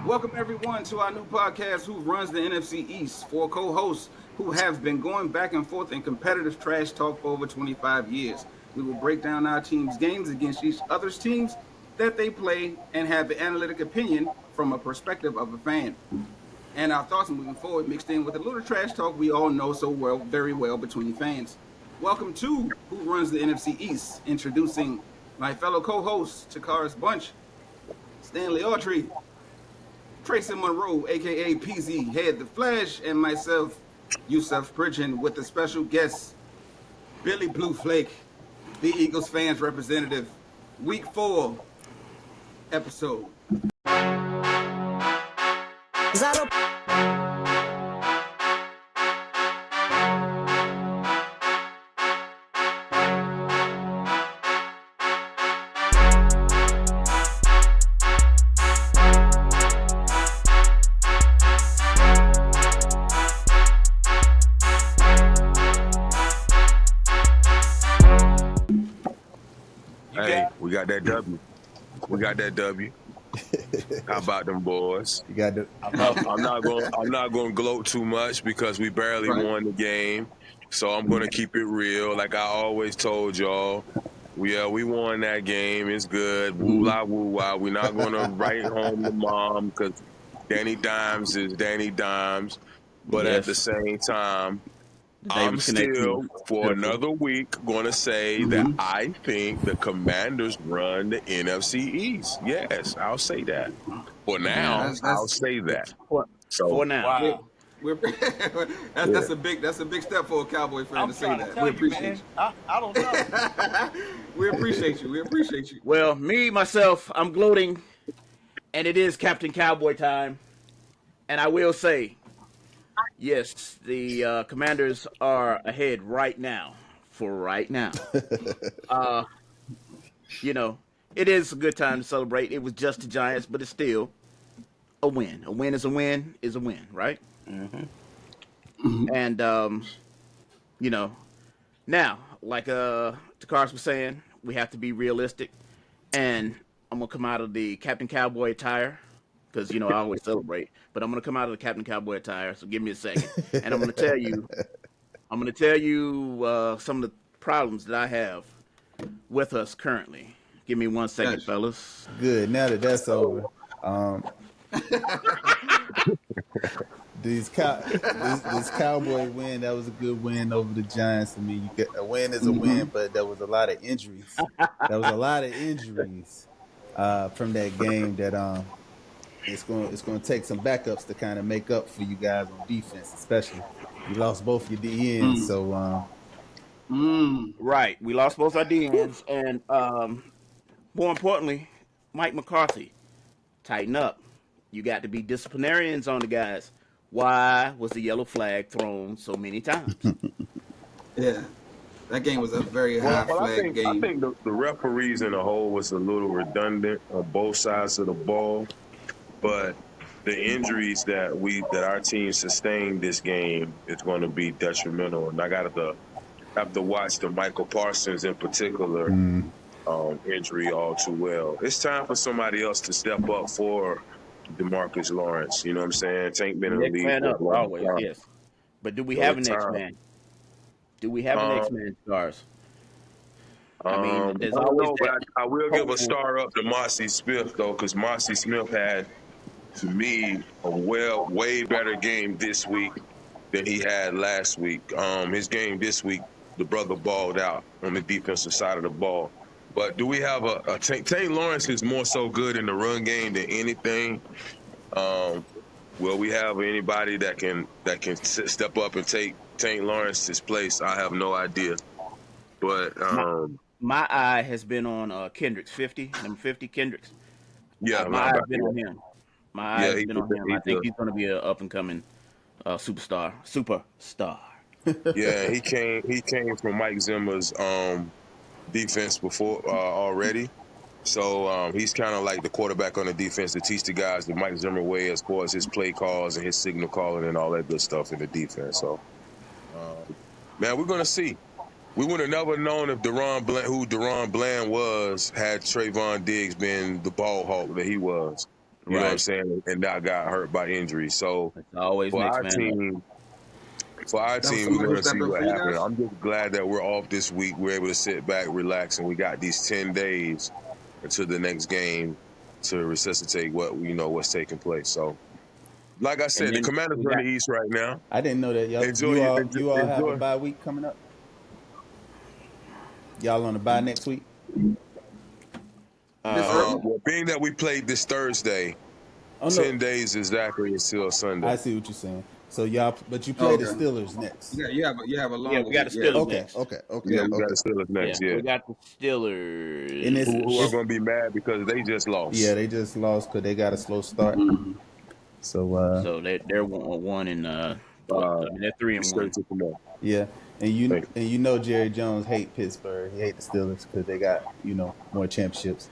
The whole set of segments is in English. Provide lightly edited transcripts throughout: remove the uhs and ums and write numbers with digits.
Welcome everyone to our new podcast, Who Runs the NFC East? Four co-hosts who have been going back and forth in competitive trash talk for over 25 years. We will break down our team's games against each other's teams that they play and have the analytic opinion from a perspective of a fan. And our thoughts moving forward mixed in with a little trash talk we all know so well, very well between fans. Welcome to Who Runs the NFC East, introducing my fellow co-hosts, Takara's Bunch, Stanley Autry, Tracy Monroe, aka PZ, Head the Flash, and myself, Yusuf Pridgeon, with a special guest, Billy Blue Flake, the Eagles fans representative. Week 4 episode. Hey, we got that W. We got that W. How about them boys? You got to. I'm not going to gloat too much because we barely won the game. So I'm going to keep it real. Like I always told y'all, we won that game. It's good. Woo la woo wah. We're not going to write home to mom because Danny Dimes is Danny Dimes. But at the same time, I'm still, for another week, going to say that I think the Commanders run the NFC East. Yes, I'll say that. For now, I'll say that. For now. Wow. That's a big step for a Cowboy fan to say that. We appreciate you. I don't know. We appreciate you. We appreciate you. Well, myself, I'm gloating, and it is Captain Cowboy time. And I will say, yes, the Commanders are ahead right now. It is a good time to celebrate. It was just the Giants, but it's still a win. A win is a win is a win, right? And, now, like Takars was saying, we have to be realistic. And I'm going to come out of the Captain Cowboy attire because, I always celebrate. But I'm going to come out of the Captain Cowboy attire, so give me a second. And I'm going to tell you some of the problems that I have with us currently. Give me 1 second, fellas. Good. Now that that's over, this Cowboy win, that was a good win over the Giants. I mean, a win is a win, but there was a lot of injuries. From that game that it's going to take some backups to kind of make up for you guys on defense, especially. You lost both your DNs, so Right, we lost both our DNs, and more importantly, Mike McCarthy, tighten up. You got to be disciplinarians on the guys. Why was the yellow flag thrown so many times? Yeah, that game was a very high flag game. I think the referees in the whole was a little redundant on both sides of the ball, but the injuries that our team sustained this game is going to be detrimental, and I have to watch the Michael Parsons in particular injury all too well. It's time for somebody else to step up for DeMarcus Lawrence. You know what I'm saying? Tank been in the league man up always, yes. But do we have a next man? Do we have a next man, Stars? I mean, there's always I will give a star up to Marcy Smith though, because Marcy Smith had, to me, a way better game this week than he had last week. His game this week, the brother balled out on the defensive side of the ball. But do we have a Tank Lawrence is more so good in the run game than anything? Will we have anybody that can step up and take Tank Lawrence's place? I have no idea. But my eye has been on Kendricks, number 50 Kendricks. Yeah, my eye has been on him. My eye has been on him. I think he's going to be an up and coming superstar. Yeah, he came from Mike Zimmer's defense before already. So he's kind of like the quarterback on the defense to teach the guys the Mike Zimmer way as far as his play calls and his signal calling and all that good stuff in the defense. So, man, we're going to see. We would have never known if who Deron Bland was had Trayvon Diggs been the ball hawk that he was. You know what I'm Right. saying? And now got hurt by injury. So It's always for next our man up. team, for our That was team, we're somebody who going to stepped see up what for you happens. guys. I'm just glad that we're off this week. We're able to sit back, relax, and we got these 10 days until the next game to resuscitate what's taking place. So, like I And said, the then Commanders we are in got the East right now. I didn't know that Enjoy, you all have a enjoy. bye week coming up. Y'all on the bye next week? This early? Well, being that we played this Thursday, Oh no, 10 days exactly until Sunday. I see what you're saying. So y'all, but you Oh, play the okay. Steelers next. Yeah, you have a yeah, longer we got week. the Yeah. Steelers Okay, next. okay, okay, Yeah, we got okay. the Steelers Yeah, next. Yeah, we got the And Steelers. it's who are it's going to be mad because they just yeah, lost. they just lost because they got a slow start. Mhm. So So they're 1 and what? Uh, I mean, they're 3 and straight 1. to come on. yeah, Thank and you know Jerry Jones hate Pittsburgh. He hate the Steelers because they got more championships.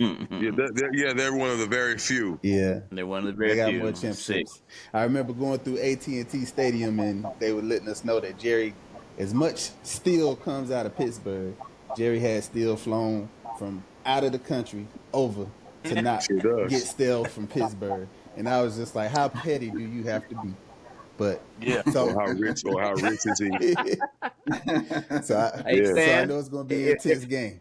Yeah, they're one of the very few. Yeah, They're one of the they very got few. more Sick. championships. I remember going through AT&T Stadium and they were letting us know that Jerry, as much steel comes out of Pittsburgh, Jerry had steel flown from out of the country over to not Sure get does. steel from Pittsburgh. And I was just like, how petty do you have to be? But Yeah. Or so how rich is he? Hey, Yeah. so I Stan, know it's gonna be an intense game.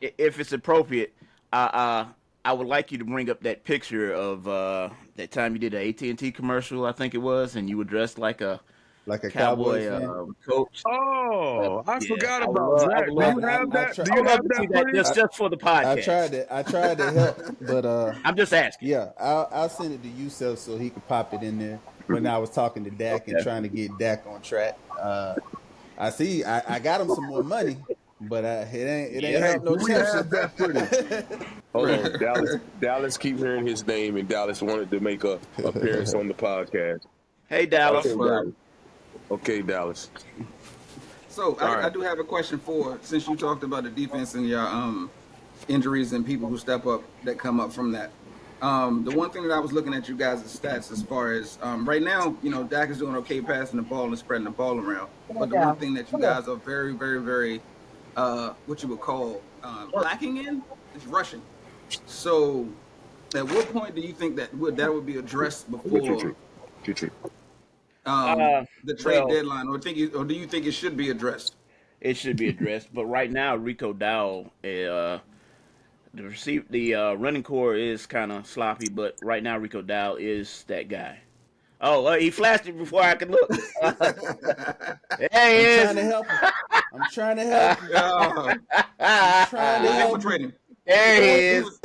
if it's appropriate, I would like you to bring up that picture of that time you did the AT&T commercial, I think it was, and you were dressed like a Like a Cowboys cowboy fan. coach. Oh, I Yeah, forgot I would about love, I that. would Do love, you have I that? try, Do I you would love have to that see that footage? just for the I podcast. tried to help, but I'm just asking. yeah, I'll send it to Yusef so he could pop it in there. When I was talking to Dak and Okay. trying to get Dak on track, I see I got him some more money, but it ain't Yeah. Hey, help no do we have championship. that footage? Hold on, Dallas keep hearing his name, and Dallas wanted to make a appearance on the podcast. Hey, That's Dallas. Okay, word. Dallas. Okay, Dallas. So All I right. do have a question since you talked about the defense and your injuries and people who step up that come up from that. The one thing that I was looking at you guys' stats as far as right now, Dak is doing okay passing the ball and spreading the ball around. But the one thing that you guys are very, very, very what you would call lacking in is rushing. So at what point do you think that would be addressed before Future. the trade Well, deadline, or do you think it should be addressed? it should be addressed, but right now, Rico Dowell, the running core is kind of sloppy, but right now, Rico Dowell is that guy. Oh, he flashed it before I could look. There he I'm is. trying to help him. I'm trying to help him. Uh, I'm trying he to was help him. infiltrating. There he He is.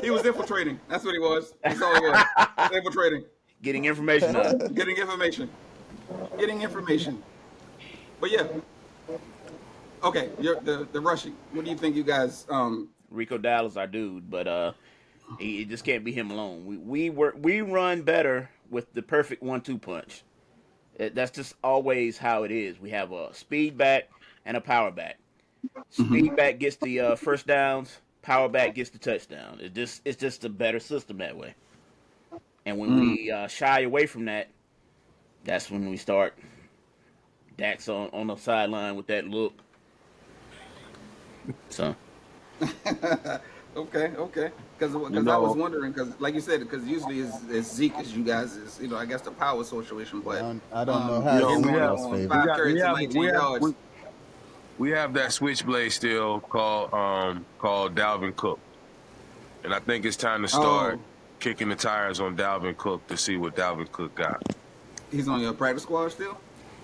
he was infiltrating. That's what he was. That's all he was. He was infiltrating, Getting information out. getting information, getting information. But yeah, okay. The rushing. What do you think, you guys? Rico Dowell is our dude, but it just can't be him alone. We run better with the perfect 1-2 punch. That's just always how it is. We have a speed back and a power back. Speed back gets the first downs. Power back gets the touchdown. It's just a better system that way. And when we shy away from that, that's when we start. Dak's on the sideline with that look. So Okay. Because I was wondering, because like you said, because usually it's Zeke as you guys is, I guess the power situation, but I don't know how him it's we in have y'all's on favor. 5 carries to 19 yards. We have that switchblade still called Dalvin Cook, and I think it's time to start kicking the tires on Dalvin Cook to see what Dalvin Cook got. He's on your practice squad still.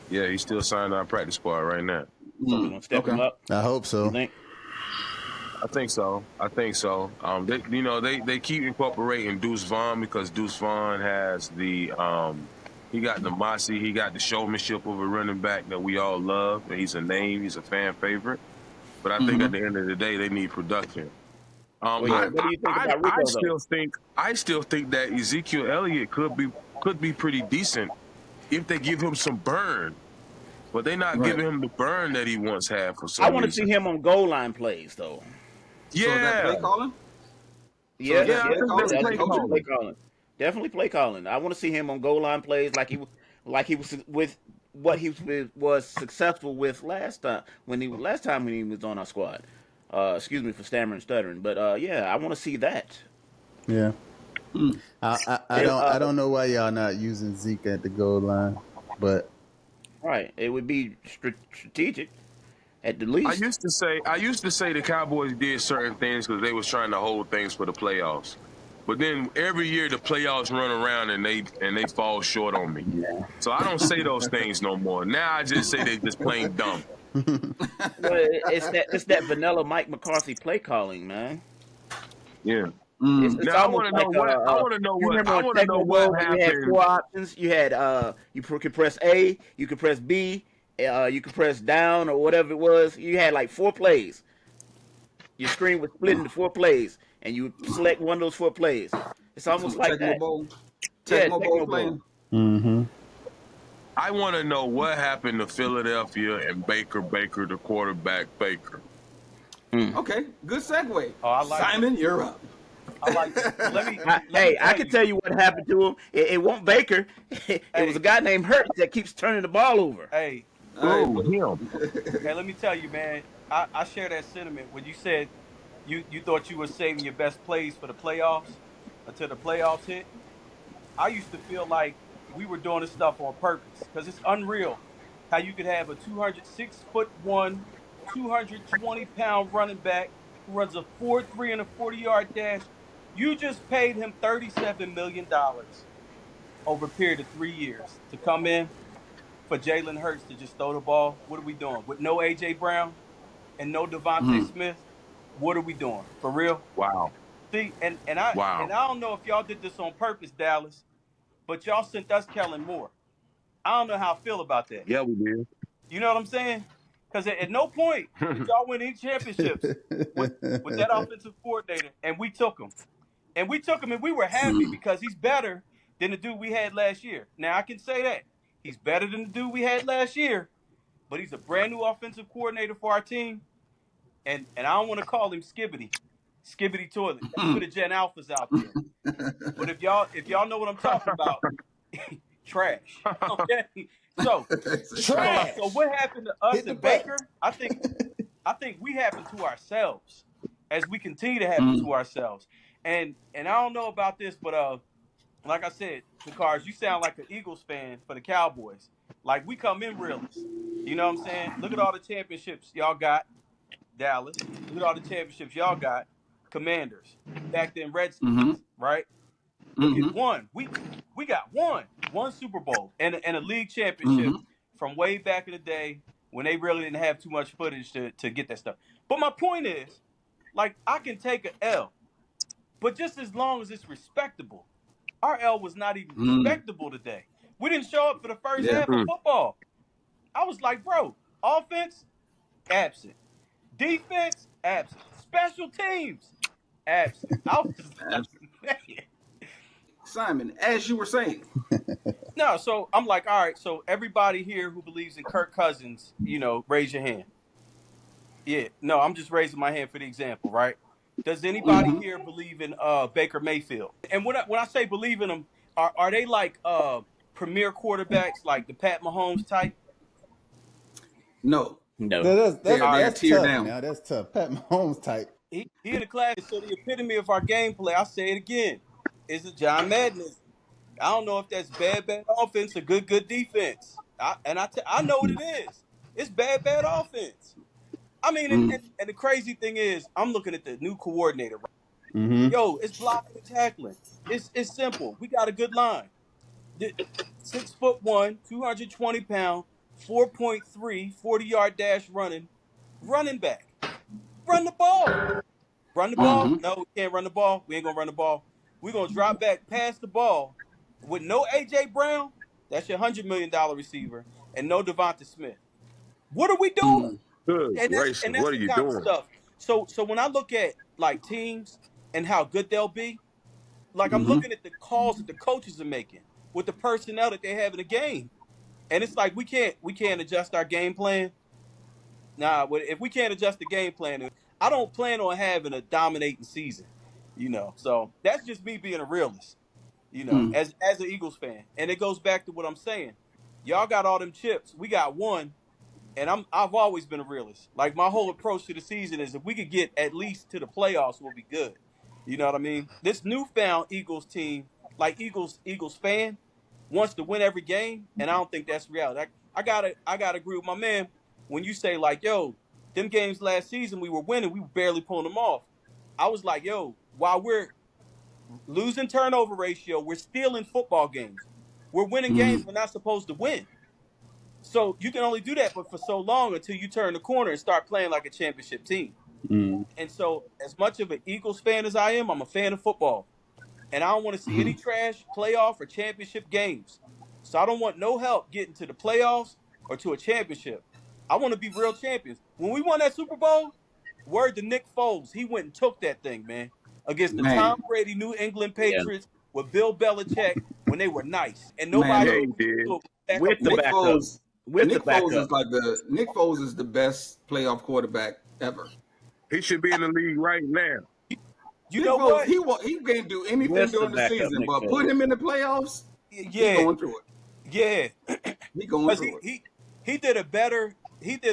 Yeah, he's still signed on practice squad right now. we're gonna step him up. I hope You so. think? I think so. They keep incorporating Deuce Vaughn because Deuce Vaughn has the he got the mossy, he got the showmanship of a running back that we all love, and he's a name, he's a fan favorite. But I think at the end of the day, they need production. Well, yeah, what do you think about Rico though? I still think that Ezekiel Elliott could be pretty decent if they give him some burn. But they're not giving him the burn that he once had for some I reason. want to see him on goal line plays though. So is that play calling? Yeah, is that play calling? that's Play definitely calling? play calling. Definitely play calling. I want to see him on goal line plays like he was with what he was successful with last time when he was on our squad. Excuse me for stammering and stuttering, but yeah, I want to see that. Yeah. Mm. I don't know why y'all not using Zeke at the goal line, but Right, it would be strategic at the I least. used to say the Cowboys did certain things because they was trying to hold things for the playoffs. But then every year the playoffs run around and they fall short on me. Yeah. So I don't say those things no more. Now I just say they just plain dumb. Well, it's that vanilla Mike McCarthy play calling, man. Yeah. It's Now I almost want to like know what you remember I on want to know Tecmo what Bowl when you had happened. 4 options? You had could press A, you could press B, you could press down or whatever it was. You had like 4 plays. Your screen was split into 4 plays, and you would select one of those 4 plays. It's almost like Tecmo that. Bowl. Yeah, Tecmo Bowl Tecmo Bowl. playing. mm-hmm. I want to know what happened to Philadelphia and Baker, the quarterback Baker. Okay, good segue. Oh, I like Simon, you're up. I like that. Let me I can tell you what happened to him. It wasn't Baker. It was a guy named Hurts that keeps turning the ball over. Hey, Oh, him. hey, let me tell you, man. I share that sentiment when you said you thought you were saving your best plays for the playoffs until the playoffs hit. I used to feel like we were doing this stuff on purpose because it's unreal how you could have a 206'1", 220-pound running back who runs a 4.3 and a 40-yard dash. You just paid him $37 million over a period of 3 years to come in for Jalen Hurts to just throw the ball. What are we doing with no AJ Brown and no Devontae Smith? What are we doing for real? Wow. See, and I don't know if y'all did this on purpose, Dallas, but y'all sent us Kellen Moore. I don't know how I feel about that. Yeah, we did. You know what I'm saying? Because at no point did y'all win any championships with that offensive coordinator, and we took him. And we took him, and we were happy because he's better than the dude we had last year. Now, I can say that. He's better than the dude we had last year, but he's a brand new offensive coordinator for our team. And I don't want to call him Skibbity Toilet. That's for the Gen Alphas out there. But if y'all know what I'm talking about, trash. Okay. So Trash. so what happened to us Hit the and button. Baker? I think we happened to ourselves as we continue to happen to ourselves. And I don't know about this, but like I said, the Cars, you sound like an Eagles fan for the Cowboys. Like we come in realists. You know what I'm saying? Look at all the championships y'all got, Dallas. Look at all the championships y'all got, Commanders. Back then, Redskins, right? Look at one. We got one Super Bowl and a league championship from way back in the day when they really didn't have too much footage to get that stuff. But my point is, like, I can take an L, but just as long as it's respectable. Our L was not even respectable today. We didn't show up for the first half of football. I was like, bro, offense, absent. Defense, absent. Special teams, absent. I was like, man. Simon, as you were saying. No, so I'm like, all right, so everybody here who believes in Kirk Cousins, raise your hand. Yeah, no, I'm just raising my hand for the example, right? Does anybody here believe in Baker Mayfield? And when I say believe in them, are they like premier quarterbacks, like the Pat Mahomes type? No. That's tear tough. down. Now that's tough. Pat Mahomes type. He in the class, so the epitome of our gameplay, I'll say it again, is a John Madden. I don't know if that's bad offense or good defense. I know what it is. It's bad offense. I mean, and the crazy thing is, I'm looking at the new coordinator. Right? Mm-hmm. Yo, it's blocking and tackling. It's simple. We got a good line. 6'1", 220-pound, 4.3, 40-yard dash running back. Run the ball. Run the ball? No, we can't run the ball. We ain't gonna run the ball. We're gonna drop back, pass the ball with no AJ Brown. That's your $100 million receiver, and no Devonta Smith. What are we doing? Good gracious, what are you doing? Stuff. So when I look at like teams and how good they'll be, like I'm looking at the calls that the coaches are making with the personnel that they have in the game, and it's like we can't adjust our game plan. Nah, if we can't adjust the game plan, I don't plan on having a dominating season. So that's just me being a realist. As an Eagles fan, and it goes back to what I'm saying. Y'all got all them chips. We got one. I've always been a realist. Like my whole approach to the season is if we could get at least to the playoffs, we'll be good. You know what I mean? This newfound Eagles team, like Eagles fan, wants to win every game, and I don't think that's reality. I gotta agree with my man when you say like, yo, them games last season we were winning, we were barely pulling them off. I was like, yo, while we're losing turnover ratio, we're stealing football games. We're winning games we're not supposed to win. So you can only do that, but for so long until you turn the corner and start playing like a championship team. And so, as much of an Eagles fan as I am, I'm a fan of football, and I don't want to see any trash playoff or championship games. So I don't want no help getting to the playoffs or to a championship. I want to be real champions. When we won that Super Bowl, word to Nick Foles, he went and took that thing, man, against the Man, Tom Brady New England Yeah. Patriots with Bill Belichick when they were nice, and man, nobody Yeah, look, he did. With the Nick backup. Foles. With Nick the Foles backup. is like Nick Foles is the best playoff quarterback ever. He should be in the league right now. You Nick know Foles, what? he can't do anything With the during the backup, season, Nick but Foles. put him in the playoffs, he Yeah, going through it. yeah. He going Because through it. he did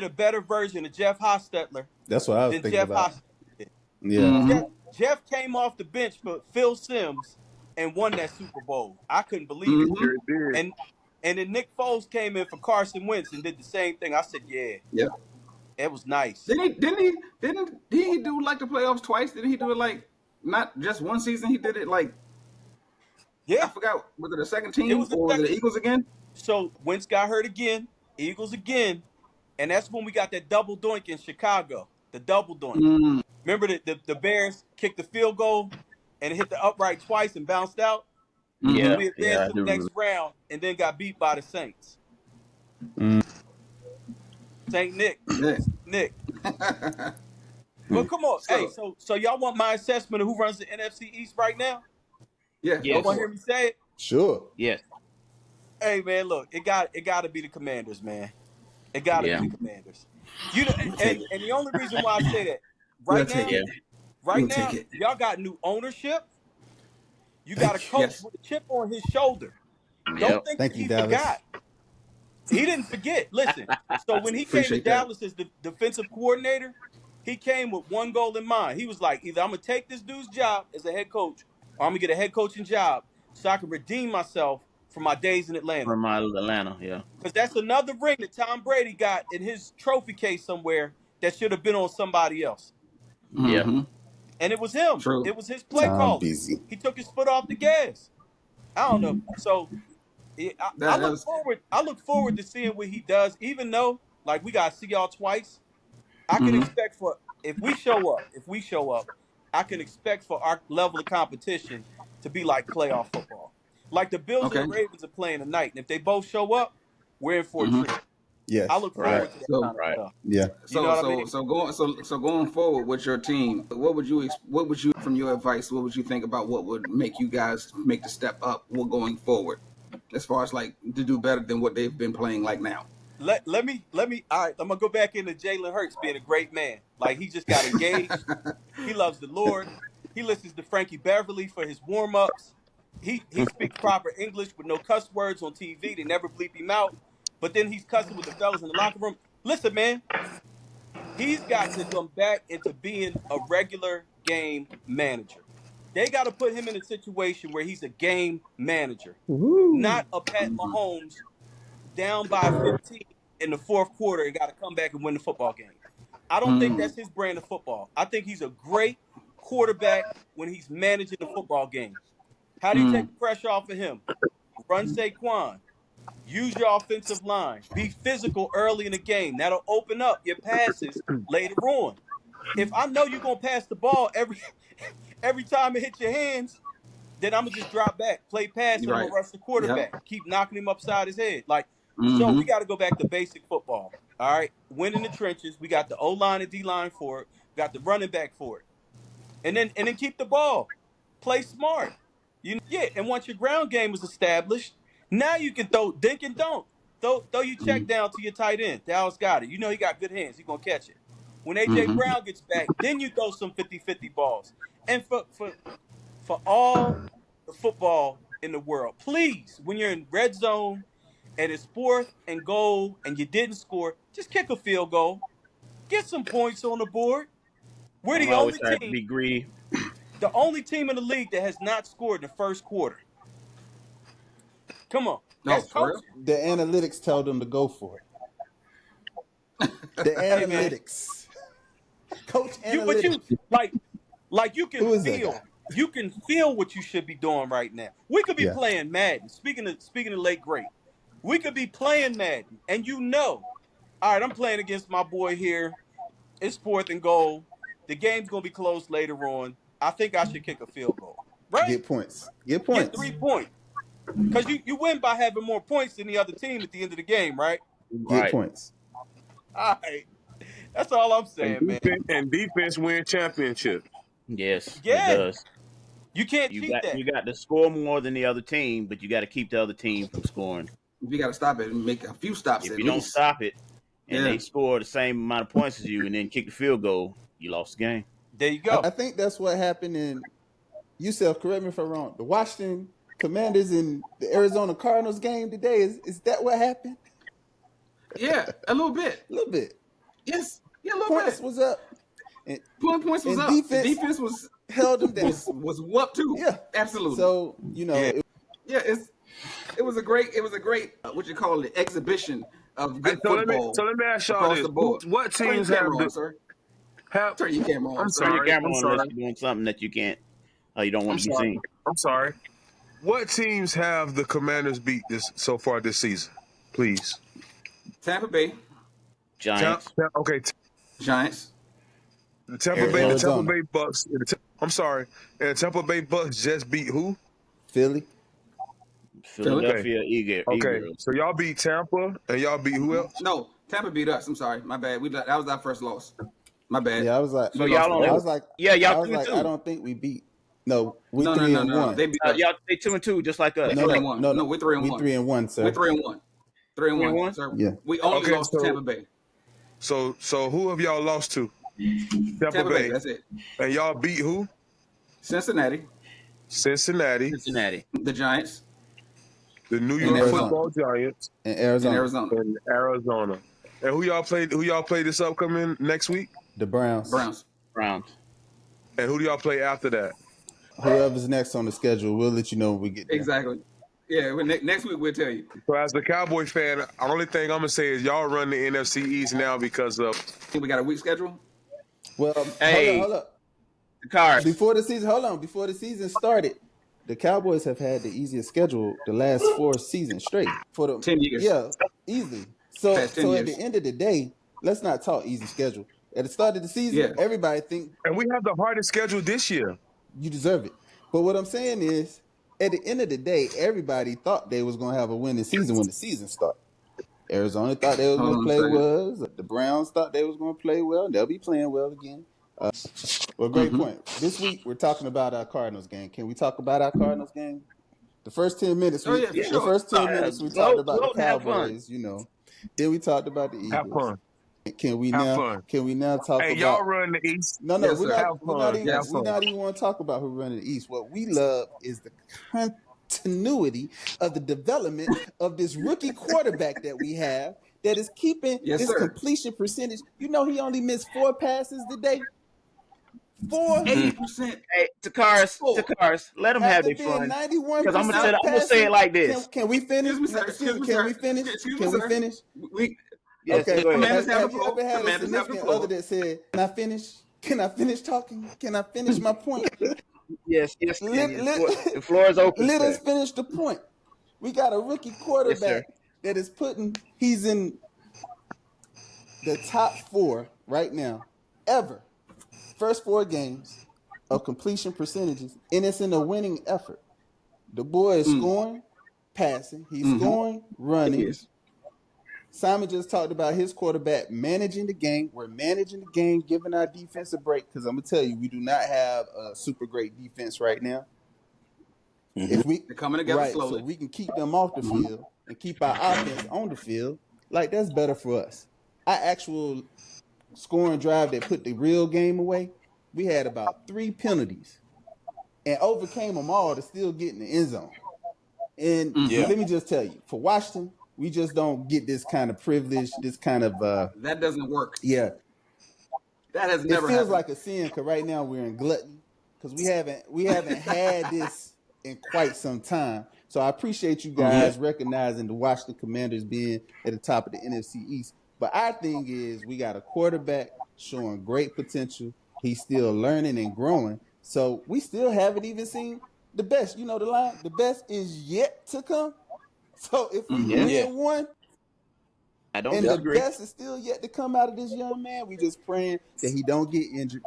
a better version of Jeff Hostetler That's what I was than thinking Jeff about. Hostetler did. Yeah. Jeff came off the bench for Phil Simms and won that Super Bowl. I couldn't believe it. Sure did. And then Nick Foles came in for Carson Wentz and did the same thing. I said, yeah, Yeah. it was nice. Didn't he do like the playoffs twice? Did he do it like not just one season? He did it like I Yeah, forgot, was it the second it team was the or was it the second. Eagles again? So Wentz got hurt again, Eagles again, and that's when we got that double doink in Chicago. The double doink. Remember the Bears kicked the field goal and hit the upright twice and bounced out? Yeah, We advanced yeah, I to do the next round and then got beat by the Saints. Saint Nick. Yeah. Nick. Well, come on. Hey, so y'all want my assessment of who runs the NFC East right now? Yeah. Yes. Y'all want to hear me say it? Sure. Yes. Hey man, look, it got to be the Commanders, man. It got to Yeah. be the Commanders. You know, and the only reason why I say that We'll right take now, it. right We'll now, take it. y'all got new ownership. You got a coach Yes. with a chip on his shoulder. Yep. Don't think Thank that you, he Dallas. forgot. He didn't forget. Listen, so when he came to Appreciate that. Dallas as the defensive coordinator, he came with one goal in mind. He was like, either I'm gonna take this dude's job as a head coach, or I'm gonna get a head coaching job so I can redeem myself from my days in Atlanta. From Atlanta, yeah. Because that's another ring that Tom Brady got in his trophy case somewhere that should have been on somebody else. Yeah. Mhm. And it was him. True. It was his play Tom call. busy. He took his foot off the gas. I don't know. So I look forward to seeing what he does, even though like we gotta see y'all twice. I can expect if we show up, I can expect for our level of competition to be like playoff football. Like the Bills Okay. and the Ravens are playing tonight, and if they both show up, we're in for a treat. Yes. I look forward Right. to that So- kind of Right. stuff. Yeah. So You know what I mean? so going forward with your team, what would you from your advice? What would you think about what would make you guys make the step up? What going forward, as far as like to do better than what they've been playing like now? Let me. All right, I'm gonna go back into Jalen Hurts being a great man. Like he just got engaged. He loves the Lord. He listens to Frankie Beverly for his warm ups. He speaks proper English with no cuss words on TV. They never bleep him out. But then he's cussing with the fellas in the locker room. Listen, man, he's got to come back into being a regular game manager. They got to put him in a situation where he's a game manager, not a Pat Mahomes down by 15 in the fourth quarter and got to come back and win the football game. I don't think that's his brand of football. I think he's a great quarterback when he's managing the football game. How do you take the pressure off of him? Run Saquon. Use your offensive line. Be physical early in the game. That'll open up your passes later on. If I know you're gonna pass the ball every time it hits your hands, then I'm gonna just drop back, play pass, and I'm gonna rush the quarterback. Keep knocking him upside his head. So we got to go back to basic football. All right, win in the trenches. We got the O line and D line for it. We got the running back for it, and then keep the ball. Play smart. And once your ground game is established, now you can throw dink and dunk. Throw your check down to your tight end. Dallas got it. You know he got good hands. He's going to catch it. When A.J. Brown gets back, then you throw some 50-50 balls. And for all the football in the world, please, when you're in red zone and it's 4th and goal and you didn't score, just kick a field goal. Get some points on the board. We're Don't the always only try to team, be greedy. the only team in the league that has not scored in the first quarter. Come on. No, That's for real? coaching. The analytics tell them to go for it. The Hey, man. analytics. Coach But analytics. you like you can Who is that feel guy? you can feel what you should be doing right now. We could be Yeah. playing Madden. Speaking of late great, we could be playing Madden, and all right, I'm playing against my boy here. It's 4th and goal. The game's gonna be close later on. I think I should kick a field goal. Right? Get points. Get Get points. 3 points. Because you win by having more points than the other team at the end of the game, right? Get Right. points. All right. That's all I'm saying, man. And defense win championship. Yes, Yeah. it does. You can't You cheat that. got to score more than the other team, but you got to keep the other team from scoring. You got to stop it and make a few stops If at you don't least. stop it, and Yeah. they score the same amount of points as you, and then kick the field goal, you lost the game. There you go. I think that's what happened in Yusef, correct me if I'm wrong. The Washington Commanders and the Arizona Cardinals game today. Is that what happened? Yeah, a little bit. A little bit. Yes. Yeah, a little Points bit. was up. And Points was and up. defense- The defense was held them down. was whooped too. Yeah. Absolutely. So, Yeah. Yeah, it was a great what you call it, exhibition of good So football. let me ask y'all across this: the board. what Turn your teams have camera on, the sir. have? Turn your camera on. I'm sir. Turn your sorry. camera I'm on sorry. unless you're doing something that you can't, you don't want I'm to be sorry. seen. I'm sorry. What teams have the Commanders beat so far this season? Please. Tampa Bay Giants. Okay. Giants. The Tampa Bay Arizona. Bucks. I'm sorry. And the Tampa Bay Bucks just beat who? Philly. Philadelphia Eagles. Okay. So y'all beat Tampa and y'all beat who else? No, Tampa beat us. I'm sorry, my bad. That was our first loss. My bad. Yeah, I was like, So y'all I only, was like, yeah, y'all I was 2 and like, 2. I don't think we beat. No, we No, 3 no, and no, no. 1. They beat us. Y'all they 2 and 2, just like us. We're 3 and 1. No, we're 3 and We 1. 3 and 1, sir. We're 3 and 1. 3 and 3 and 1, 1? sir. Yeah. We only Okay, lost to Tampa Bay. So who have y'all lost to? Tampa Bay. That's it. And y'all beat who? Cincinnati, Cincinnati, Cincinnati. the Giants, the New And York Arizona. Football Giants, In and Arizona. Arizona. and Arizona. And who y'all play this upcoming next week? The Browns. Browns. Browns. And who do y'all play after that? Whoever's next on the schedule, we'll let you know when we get there. Exactly. Yeah, next week we'll tell you. So as the Cowboy fan, the only thing I'm gonna say is y'all run the NFC East now because of Think we got a week schedule? Well, Hey. hold up. The Cards. Before the season started, the Cowboys have had the easiest schedule the last 4 seasons straight. For the 10 years. Yeah, easily. So Past 10 at years. the end of the day, let's not talk easy schedule. At the start of the season, Yeah. everybody think and we have the hardest schedule this year. you deserve it. But what I'm saying is, at the end of the day, everybody thought they was going to have a winning season when the season started. Arizona thought they was Hold going to on a play second. well. The Browns thought they was going to play well. They'll be playing well again. Well, great Mm-hmm. point. This week, we're talking about our Cardinals game. Can we talk about our Cardinals game? The first 10 minutes, Oh, yeah, for the sure. first 10 minutes we Gloat, talked about the gloat, have fun. Cowboys, Then we talked about the Eagles. Have fun. Can we Have now? fun. Can we now talk Hey, about? y'all run the East. No, Yes, we're sir. not. Have We're fun. not even. Have We're fun. not even want to talk about who running the East. What we love is the continuity of the development of this rookie quarterback that we have that is keeping Yes, this sir. completion percentage. He only missed 4 passes today. 4 80%. Hey, Takars, let them have after their being fun. 91%. Because I'm gonna say it like this. Can we finish? Excuse me, sir. Excuse me, Can sir. we finish? Excuse me, Can we sir. finish? We Yes, Okay. go ahead. Commanders have Have the you floor. ever had a Commanders have the significant floor. other that said, "Can I finish? Can I finish talking? Can I finish my point?" Yes. Let- The floor is open. Let sir. us finish the point. We got a rookie quarterback that is he's in the top 4 right now, ever. First 4 games of completion percentages, and it's in a winning effort. The boy is scoring, passing, he's scoring, running. Yes. Simon just talked about his quarterback managing the game. We're managing the game, giving our defense a break, because I'm going to tell you, we do not have a super great defense right now. If we They're coming together slowly. so we can keep them off the field and keep our offense on the field, that's better for us. Our actual scoring drive that put the real game away, we had about 3 penalties and overcame them all to still get in the end zone. And let me just tell you, for Washington, We just don't get this kind of privilege, this kind of That doesn't work. yeah. That has It never feels happened. like a sin because right now we're in gluttony because we haven't had this in quite some time. So I appreciate you guys recognizing the Washington Commanders being at the top of the NFC East. But our thing is we got a quarterback showing great potential. He's still learning and growing. So we still haven't even seen the best. You know the line, the best is yet to come. So if we 3-1 I don't and disagree. the best is still yet to come out of this young man, we just praying that he don't get injured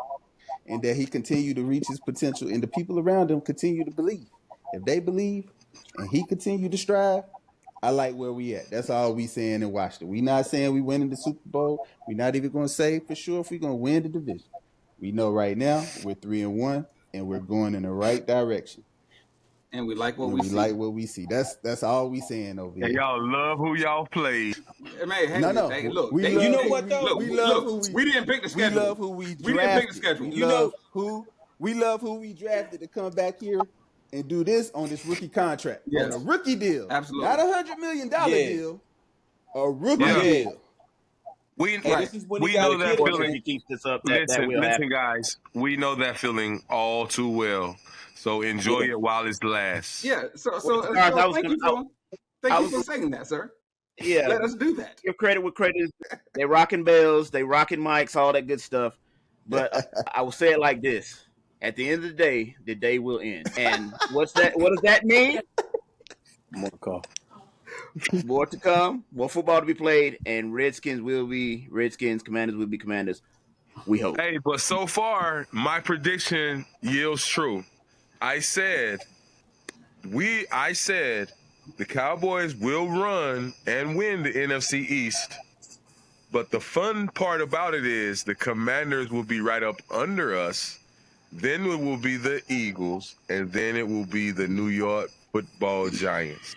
and that he continue to reach his potential and the people around him continue to believe. If they believe and he continue to strive, I like where we at. That's all we saying in Washington. We not saying we winning the Super Bowl. We're not even going to say for sure if we're going to win the division. We know right now we're 3-1 and we're going in the right direction. And we like what and we we see. like what we see. That's all we saying over here. And y'all love who y'all played. Man, hey, No. Hey, look, we they, love you know who what, though? we love who we didn't pick the schedule. We love who we drafted. We didn't pick the schedule. We love who we drafted to come back here and do this on this rookie contract. Yes. On a rookie deal. Absolutely. Not $100 million deal. A rookie deal. This is when we he got know a that kid. feeling. If he keeps this up, that will Listen, happen. guys. We know that feeling all too well. So enjoy it while it lasts. Yeah. So thank you for saying that, sir. Yeah. Let us do that. Give credit where credit is. They rocking bells, they rocking mics, all that good stuff. But I will say it like this: at the end of the day will end. And what's that? What does that mean? More to come. More to come. More football to be played, and Redskins will be Redskins. Commanders will be Commanders. We hope. Hey, but so far, my prediction yields true. I said the Cowboys will run and win the NFC East. But the fun part about it is the Commanders will be right up under us. Then it will be the Eagles, and then it will be the New York Football Giants.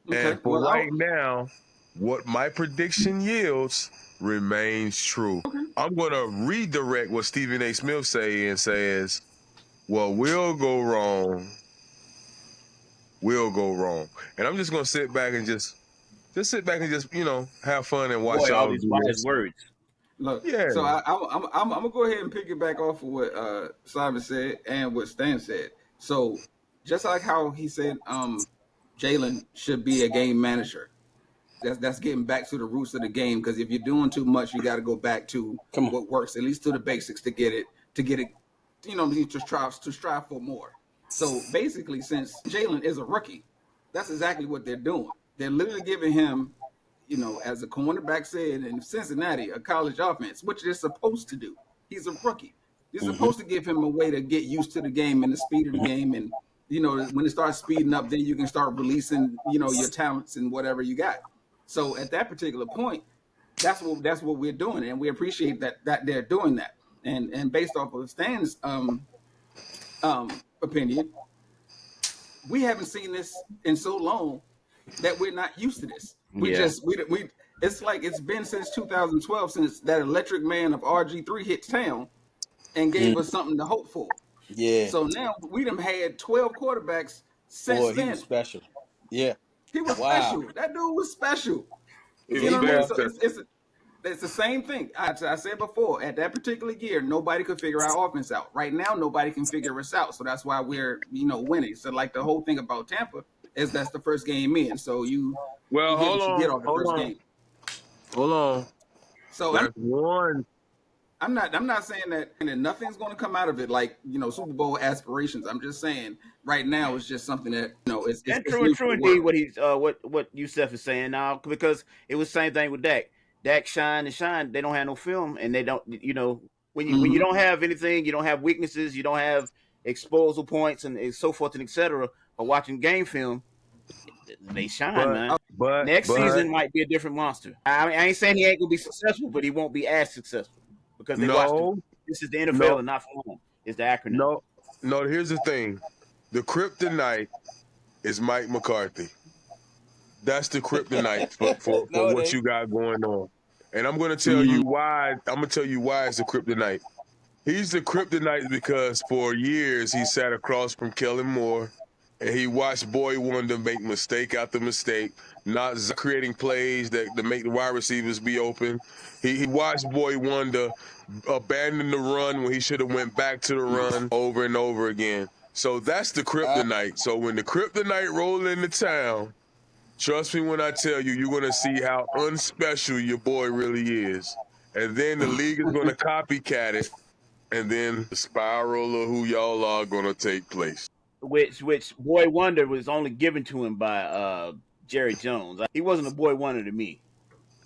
Okay. And for right now, what my prediction yields remains true. Okay. I'm going to redirect what Stephen A. Smith says, what will go wrong, will go wrong. And I'm just going to sit back and just have fun and watch all these wise words. Look, so I'm going to go ahead and piggyback off of what Simon said and what Stan said. So just like how he said Jalen should be a game manager. That's getting back to the roots of the game, because if you're doing too much, you got to go back to what works, at least to the basics to get it, to strive for more. So basically, since Jalen is a rookie, that's exactly what they're doing. They're literally giving him, as the cornerback said in Cincinnati, a college offense, which they're supposed to do. He's a rookie. You're supposed to give him a way to get used to the game and the speed of the game. And, when it starts speeding up, then you can start releasing, your talents and whatever you got. So at that particular point, that's what we're doing. And we appreciate that they're doing that. And based off of Stan's opinion, we haven't seen this in so long that we're not used to this. It's like it's been since 2012 since that electric man of RG3 hit town and gave us something to hope for. Yeah. So now we done had 12 quarterbacks since then. He was special. Yeah. He was special. That dude was special. It's the same thing. I said before, at that particular year, nobody could figure our offense out. Right now, nobody can figure us out. So that's why we're, winning. So like the whole thing about Tampa is that's the first game in. So hold on. So I'm not saying that nothing's going to come out of it like, Super Bowl aspirations. I'm just saying right now it's just something that, it's true indeed what he's what Yusef is saying now, because it was the same thing with Dak. Dak shine. They don't have no film, and they don't, when you don't have anything, you don't have weaknesses, you don't have exposure points and so forth and etc. Or watching game film, they shine, man. But next season might be a different monster. I ain't saying he ain't gonna be successful, but he won't be as successful. Because they watched this is the NFL and not for him. It's the acronym. No, here's the thing. The kryptonite is Mike McCarthy. That's the kryptonite for what you got going on. And I'm going to tell you why. I'm going to tell you why it's the kryptonite. He's the kryptonite because for years he sat across from Kellen Moore. and he watched Boy Wonder make mistake after mistake, not creating plays that to make the wide receivers be open. He watched Boy Wonder abandon the run when he should have went back to the run over and over again. So that's the kryptonite. So when the kryptonite roll into town, trust me when I tell you, you're going to see how unspecial your boy really is. And then the league is going to copycat it, and then the spiral of who y'all are going to take place. Which Boy Wonder was only given to him by Jerry Jones. He wasn't a Boy Wonder to me.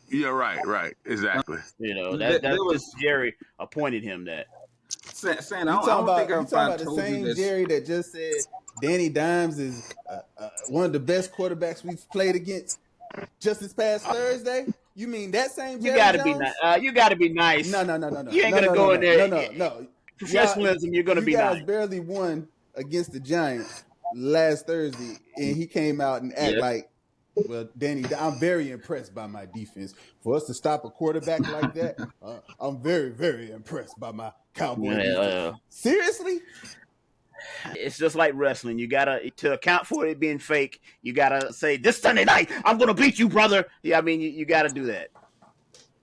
Yeah, right, exactly. You know, that's just Jerry appointed him that. Saying, I don't think you talking about the same Jerry that just said Danny Dimes is one of the best quarterbacks we've played against just this past Thursday? You mean that same Jerry Jones? You got to be nice. No. You ain't gonna go in there. No. Professionalism. You're gonna be nice. You guys barely won against the Giants last Thursday, and he came out and act like, well, Danny, I'm very impressed by my defense. For us to stop a quarterback like that, I'm very, very impressed by my Cowboy defense. Seriously? It's just like wrestling. You gotta, to account for it being fake, you gotta say, this Sunday night, I'm gonna beat you, brother. Yeah, I mean, you gotta do that.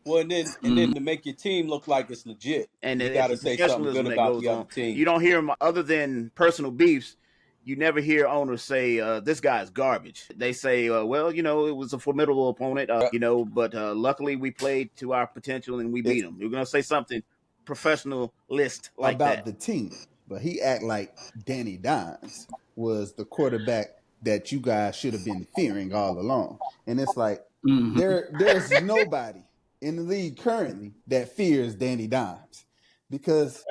Well, and then to make your team look like it's legit, and you gotta say something good about the other team. You don't hear them, other than personal beefs, you never hear owners say, this guy's garbage. They say, well, you know, it was a formidable opponent, you know, but luckily we played to our potential and we beat them. You're going to say something professionalist like about that. The team. But he act like Danny Dimes was the quarterback that you guys should have been fearing all along. And it's like, there's nobody in the league currently that fears Danny Dimes. Because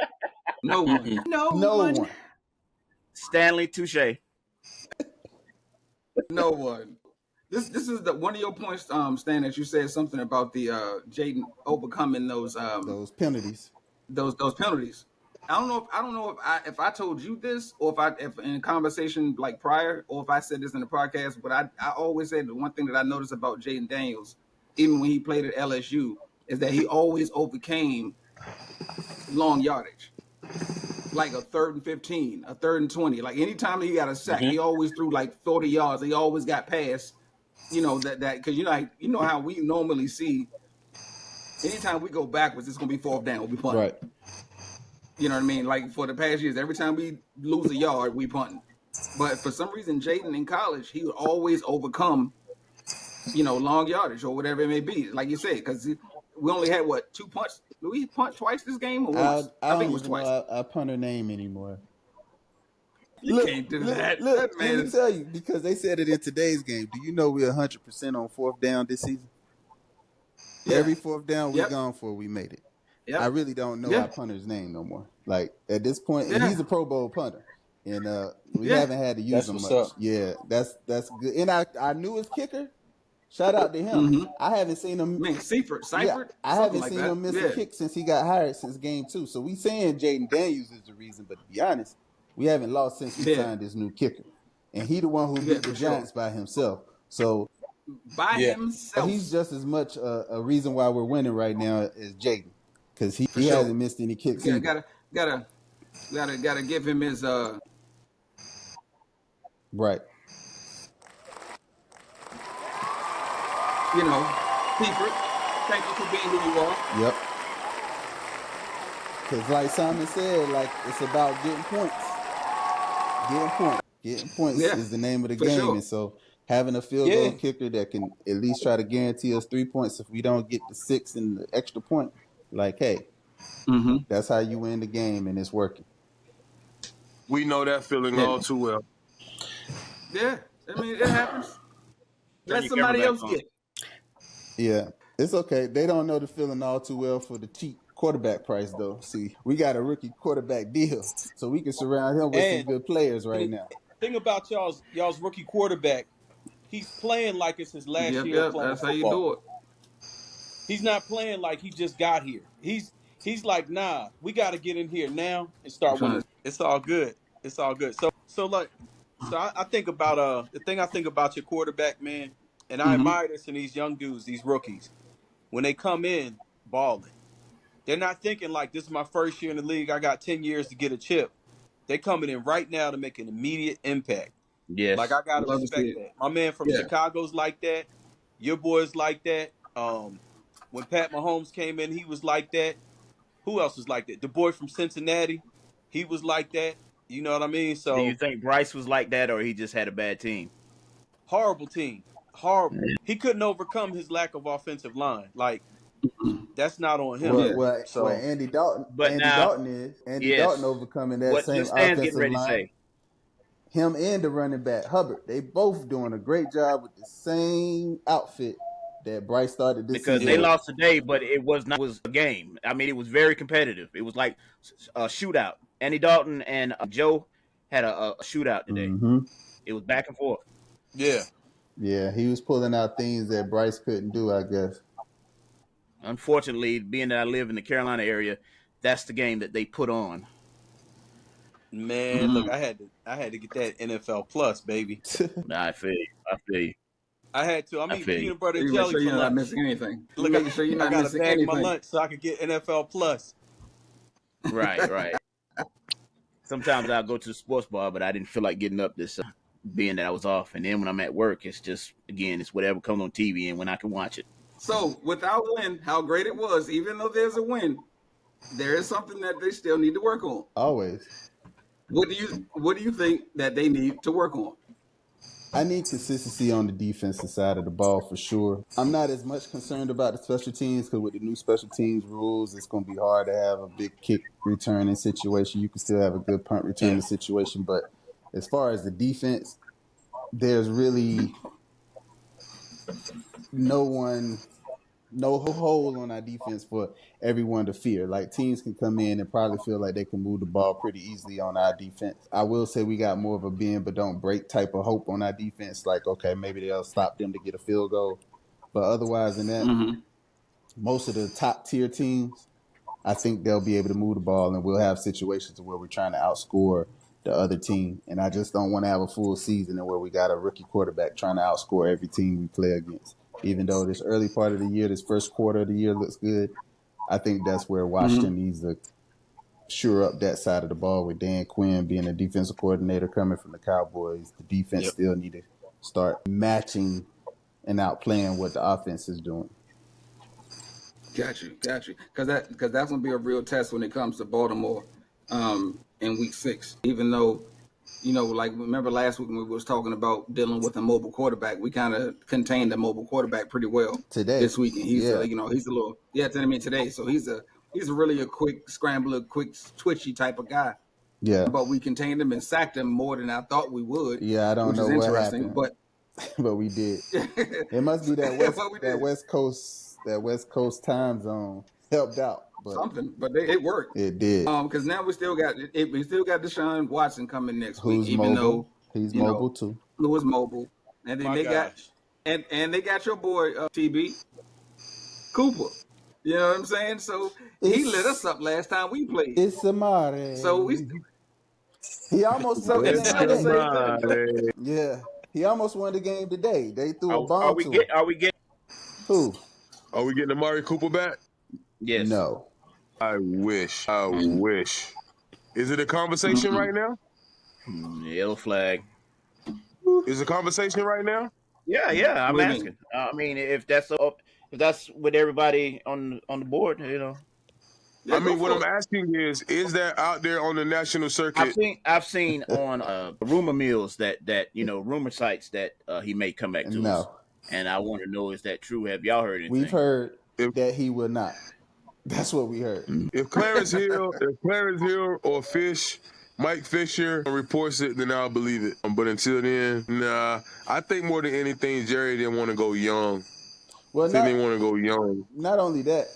no one. Stanley Touche. No one. This is one of your points, Stan, that you said something about the Jaden overcoming those penalties. Those penalties. I don't know if I told you this, or if in a conversation like prior, or if I said this in the podcast, but I always said the one thing that I noticed about Jaden Daniels, even when he played at LSU, is that he always overcame long yardage. Like a 3rd and 15, a 3rd and 20. Like anytime he got a sack, he always threw like 40 yards. He always got past, you know, that because you know how we normally see. Anytime we go backwards, it's gonna be 4th down. We'll be punting. Right. You know what I mean? Like for the past years, every time we lose a yard, we punting. But for some reason, Jaden in college, he would always overcome, you know, long yardage or whatever it may be. Like you said, because we only had 2 punts. Did we punt twice this game or once? I think it was twice. I punt her name anymore. You can't do that. Look, let me tell you, because they said it in today's game. Do you know we're 100% on 4th down this season? Yeah. Every 4th down we've gone for, we made it. Yep. I really don't know our punter's name no more. Like at this point, and he's a Pro Bowl punter, and we haven't had to use him much. Up. Yeah, that's good. And I knew his kicker. Shout out to him. I haven't seen him. Seifert. Yeah, I haven't seen him miss a kick since he got hired since game 2. So we saying Jaden Daniels is the reason, but to be honest, we haven't lost since we signed this new kicker, and he the one who beat the Giants by himself. So himself, he's just as much a reason why we're winning right now as Jaden, because he hasn't missed any kicks. Yeah, gotta give him his right. You know, Seifert, thank you for being who you are. Yep. Because like Simon said, like it's about getting points. Getting points is the name of the game. Sure. And so having a field goal kicker that can at least try to guarantee us 3 points if we don't get the 6 and the extra point, like, hey, that's how you win the game, and it's working. We know that feeling all too well. Yeah. I mean, it happens. Let somebody else get it. Yeah, it's okay. They don't know the feeling all too well for the cheap quarterback price, though. See, we got a rookie quarterback deal, so we can surround him with some good players right now. Thing about y'all's rookie quarterback, he's playing like it's his last year playing that's football. How you do it. He's not playing like he just got here. He's like, nah, we got to get in here now and start winning. It's all good. It's all good. So I think about the thing I think about your quarterback, man. And I admire this in these young dudes, these rookies. When they come in balling, they're not thinking like, this is my first year in the league. I got 10 years to get a chip. They're coming in right now to make an immediate impact. Like I Yes. gotta Love to see respect it. that. My man from Yeah. Chicago's like that. Your boy's like that. When Pat Mahomes came in, he was like that. Who else was like that? The boy from Cincinnati, he was like that. You know what I mean? Do you So think Bryce was like that, or he just had a bad team? horrible team, horrible. He couldn't overcome his lack of offensive line. Like that's not on him. Well, Yeah. So But now, Andy Dalton yes, overcoming that what same Stan's getting offensive ready to line. say. Him and the running back Hubbard, they both doing a great job with the same outfit that Bryce started this Because season they yeah, with. lost today, but it was a game. I mean, it was very competitive. It was like a shootout. Andy Dalton and Joe had a shootout today. Mm-hmm. It was back and forth. yeah. Yeah, he was pulling out things that Bryce couldn't do, I guess. Unfortunately, being that I live in the Carolina area, that's the game that they put on. Man, look, I had to get that NFL Plus, baby. Nah, I feel you. I feel you. I had to. I'm I eating feel you. peanut butter So and you make jelly sure for you're not lunch. missing anything. You Look, making sure you're I not got to missing bag my anything. lunch so I could get NFL Plus. Right, right. Sometimes I'll go to the sports bar, but I didn't feel like getting up this being that I was off. And then when I'm at work, it's just again, it's whatever comes on TV and when I can watch it. So without win, how great it was, even though there's a win, there is something that they still need to work on. Always. What do you think that they need to work on? I need consistency on the defensive side of the ball for sure. I'm not as much concerned about the special teams because with the new special teams rules, it's going to be hard to have a big kick returning situation. You can still have a good punt returning Yeah. situation, but as far as the defense, there's really no hole on our defense for everyone to fear. Like teams can come in and probably feel like they can move the ball pretty easily on our defense. I will say we got more of a bend but don't break type of hope on our defense. Like, okay, maybe they'll stop them to get a field goal. But otherwise than that, most of the top tier teams, I think they'll be able to move the ball and we'll have situations where we're trying to outscore the other team. And I just don't want to have a full season where we got a rookie quarterback trying to outscore every team we play against. Even though this early part of the year, this first quarter of the year looks good, I think that's where Washington needs to shore up that side of the ball with Dan Quinn being a defensive coordinator coming from the Cowboys. The defense still need to start matching and outplaying what the offense is doing. Got you. Because that's gonna be a real test when it comes to Baltimore in Week 6. Even though, like remember last week when we was talking about dealing with a mobile quarterback, we kind of contained the mobile quarterback pretty well Today. this week, and he's he's a little today. So he's really a quick scrambler, quick twitchy type of guy. Yeah. But we contained him and sacked him more than I thought we would. Yeah, I don't know what happened, but we did. It must be that West Coast time zone helped out. But something, but it worked. It did. Because now we still got Deshaun Watson coming next week, even though he's mobile too. Who is mobile, and then they got your boy TB Cooper. You know what I'm saying? So he lit us up last time we played. It's Amari. So he almost won the game today. Yeah, he almost won the game today. They threw a bomb to him. Are we getting who? Are we getting Amari Cooper back? Yes. No. I wish. Is it a conversation right now? Yellow flag. Is it a conversation right now? Yeah. I'm asking. I mean, if that's with everybody on the board, Yeah, I mean, what I'm asking is that out there on the national circuit? I've seen on rumor mills that rumor sites that he may come back to us. And I want to know, is that true? Have y'all heard anything? We've heard that he will not. That's what we heard. If Clarence Hill or Mike Fisher reports it, then I'll believe it. But until then, nah. I think more than anything, Jerry didn't want to go young. Well, he didn't want to go young. Not only that,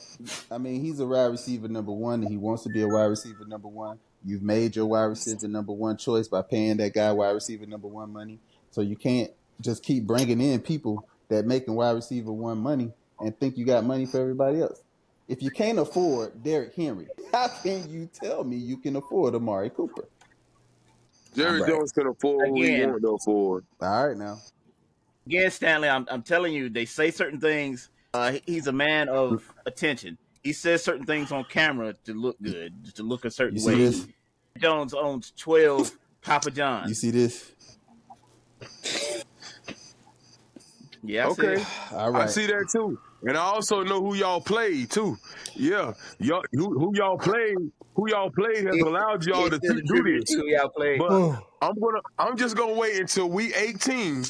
I mean, he's a wide receiver number one, and he wants to be a wide receiver number one. You've made your wide receiver number one choice by paying that guy wide receiver number one money. So you can't just keep bringing in people that making wide receiver one money and think you got money for everybody else. If you can't afford Derrick Henry, how can you tell me you can afford Amari Cooper? Jerry Jones can afford who he wants to afford. All right, now. Again, Stanley, I'm telling you, they say certain things. He's a man of attention. He says certain things on camera to look good, to look a certain way. This? Jones owns 12 Papa John's. You see this? Yeah, I see Okay. it. All I right. see that too. And I also know who y'all played too. Yeah. Y'all who y'all played has allowed He y'all to still do attributed to this. who y'all played. But I'm just gonna wait until week 18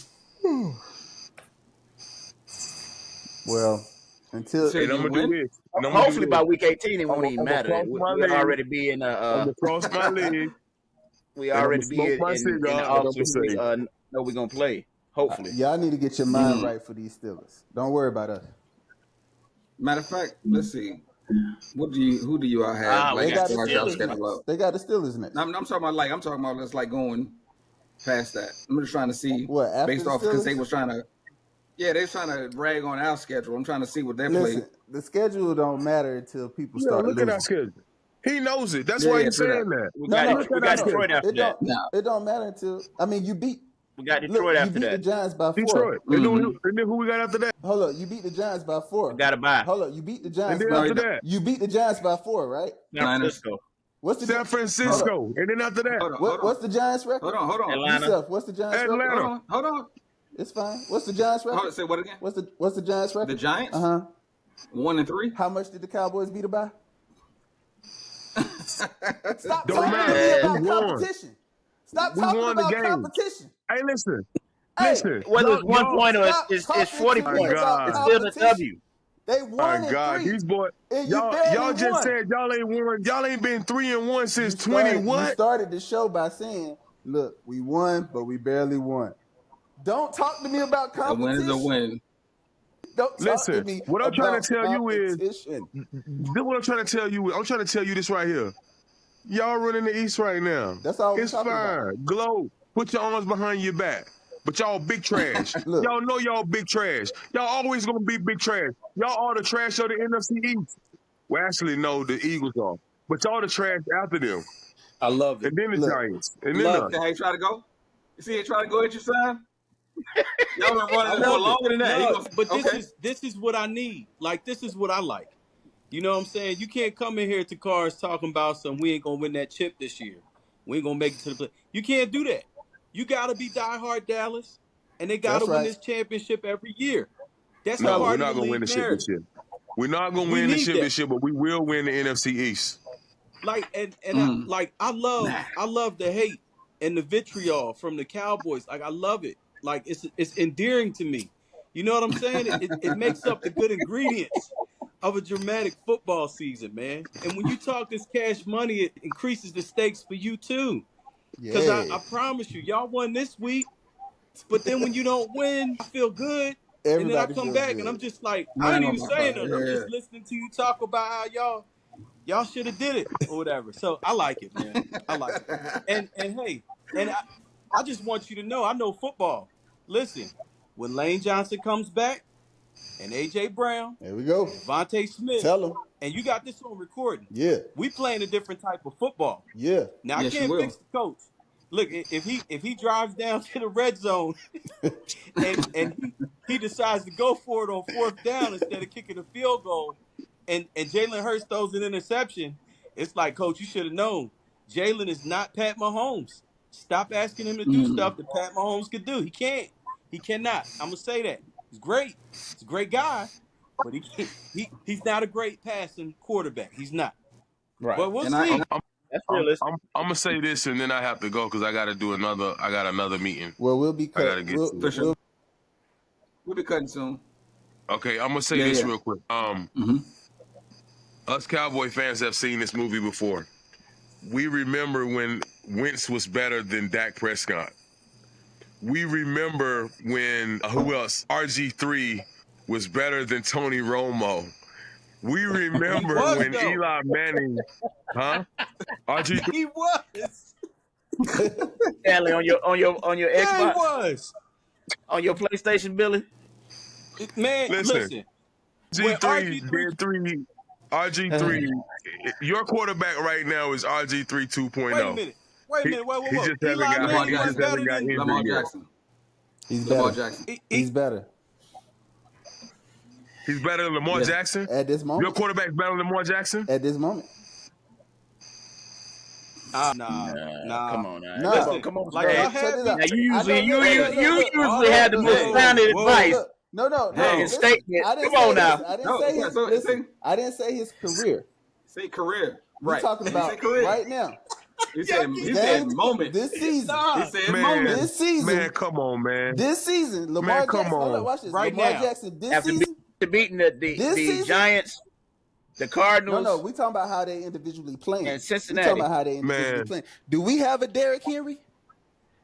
Well, until Until and I'm you gonna do win. this. And I'm gonna do Hopefully by this. week 18 it won't even I'm gonna matter. cross my We'll leg. already be in I'm gonna cross my leg we and I'm gonna already be smoke my in the cigar and I'm officer gonna who we say, know we're gonna play. Hopefully. y'all need to get your mind right for these Steelers. Don't worry about us. Matter of fact, let's see. Who do you all have We They like as got got the the far as y'all Steelers Steelers. schedule next. up? They got the Steelers next. I'm talking about let's like going past that. I'm just trying to see What, after based the off because they Steelers? was trying to they was trying to rag on our schedule. I'm trying to see what they're playing. Listen, the schedule don't matter until people yeah, start look at our losing. schedule. He knows it. That's Yeah, why yeah, he's true that. saying that. We No, got no, Look we at no, our got no. Detroit schedule. after It that. don't. Now, It don't matter until. I mean, you beat. We got Look, Detroit you after beat the that. Giants by 4. Detroit. And then who we got after that? Hold up, you beat the Giants by 4. We got to buy Hold up, you beat the And Giants then by. no, you after don't. that, You beat the Giants by 4, right? San Niners. Francisco, What's the? San Hold up. Francisco. And then after that, Hold on, hold on, What's the Giants record? hold on. Atlanta. Yourself. What's the Giants record? Hold Atlanta. on, hold on. It's fine. What's the Giants record? Say what again? What's the Giants record? The Giants? Uh huh. 1-3. How much did the Cowboys beat her by? Stop Don't talking to matter. me We about won. competition. Stop We talking won the about game. competition. Hey, listen. Hey, Listen. whether it's one Y'all, point or stop it's talking 40 to me my points, about it's God. still the competition. W. They My 1 and God. 3, These boys, and you y'all barely just won. said y'all ain't won. Y'all ain't been 3-1 since You 20 started. You what? started the show by saying, "Look, we won, but we barely won." Don't talk to me about A win is a competition. win. Don't talk to Listen, me what I'm trying about to tell you is, competition. what I'm trying to tell you is, I'm trying to tell you this right here. Y'all running the East right now. That's all we're It's talking about. fine. Glow. Put your arms behind your back. But y'all big trash. Look, Y'all know y'all big trash. Y'all always gonna be big trash. Y'all are the trash of the NFC East. Well, actually, no, the Eagles are. But y'all the trash after them. I love it. And then the look. Giants. And then Love us. it. See how he try to go? You see he try to go at your son? Y'all been I running it for love it. longer than that. He No, gonna but okay. this is what I need. Like this is what I like. You know what I'm saying? You can't come in here to cars talking about some we ain't gonna win that chip this year. We ain't gonna make it to the play. You can't do that. You gotta be diehard Dallas, and they gotta That's win right. this championship every year. That's a No, we're part of not the gonna win league the ship this narrative. year. We're not gonna We win the need ship that. this year, but we will win the NFC East. Like and Mm. I love Nah. the hate and the vitriol from the Cowboys. Like I love it. Like it's endearing to me. You know what I'm saying? It makes up the good ingredients of a dramatic football season, man. And when you talk this cash money, it increases the stakes for you too. Cause Yeah. I promise you, y'all won this week, but then when you don't win, I feel good. And then I Everybody come feels back and I'm good. just like, I Man, ain't oh even my saying God. nothing. I'm Yeah. just listening to you talk about how y'all should have did it or whatever. So I like it, man. I like it. And hey, and I just want you to know, I know football. Listen, when Lane Johnson comes back and AJ Brown, There we go. Devontae Smith, Tell them. and you got this on recording, Yeah. we playing a different type of football. Yeah. Now I Yes, you can't will. fix the coach. Look, if he drives down to the red zone and he decides to go for it on fourth down instead of kicking a field goal, and Jalen Hurts throws an interception, it's like, coach, you should have known. Jalen is not Pat Mahomes. Stop asking him to do Mm. stuff that Pat Mahomes could do. He can't. He cannot. I'm gonna say that. He's great. He's a great guy, but he can't. He's not a great passing quarterback. He's not. Right. But we'll And I see. That's I'm, realistic. I'm, I'm gonna say this and then I have to go because I got another meeting. Well, we'll be I cut. gotta get to for it. sure. We'll be cutting soon. Okay, I'm gonna say Yeah, this yeah. real quick. Mm-hmm. Us Cowboy fans have seen this movie before. We remember when Wentz was better than Dak Prescott. We remember when who else? RG3 was better than Tony Romo. We He remember was when though. Eli Manning, huh? RG3 He was. Stanley on your Yeah, he Xbox, was. on your PlayStation, Billy. Man, listen, listen. When RG3 RG3 did RG3, your quarterback right now is RG3 Wait a 2.0. minute. Wait a He, minute. Whoa, whoa, he whoa. just hasn't Eli got Lamar Manning he just wasn't Jackson. better hasn't got than Lamar injured yet. Jackson. He's Lamar better. Jackson. He's better. He's better than Lamar Yeah. Jackson. At this Your moment. quarterback's better than Lamar Jackson. At this moment. Nah. Come on now. Nah. Listen, Come on, like No, y'all Stan. check had this me. out. Now you I know. usually Look. you Hold usually up. have the most Look. Whoa, sounded Look. whoa. advice. Look. Hey, His statement. I didn't Come say on now. his, I didn't No, say yeah, his. so Listen, I didn't say his career. say career. We're Right. talking He didn't say about career. right now. He said Game moment. this season. He said moment. This season. Man, come on, man. This season, Lamar Man, come Jackson. Hold on. up, watch this. Right Lamar now. Jackson this After season. beating This the season? Giants, the Cardinals, No, we talking about how they individually playing. and We Cincinnati. talking about how they individually Man. playing. Do we have a Derrick Henry?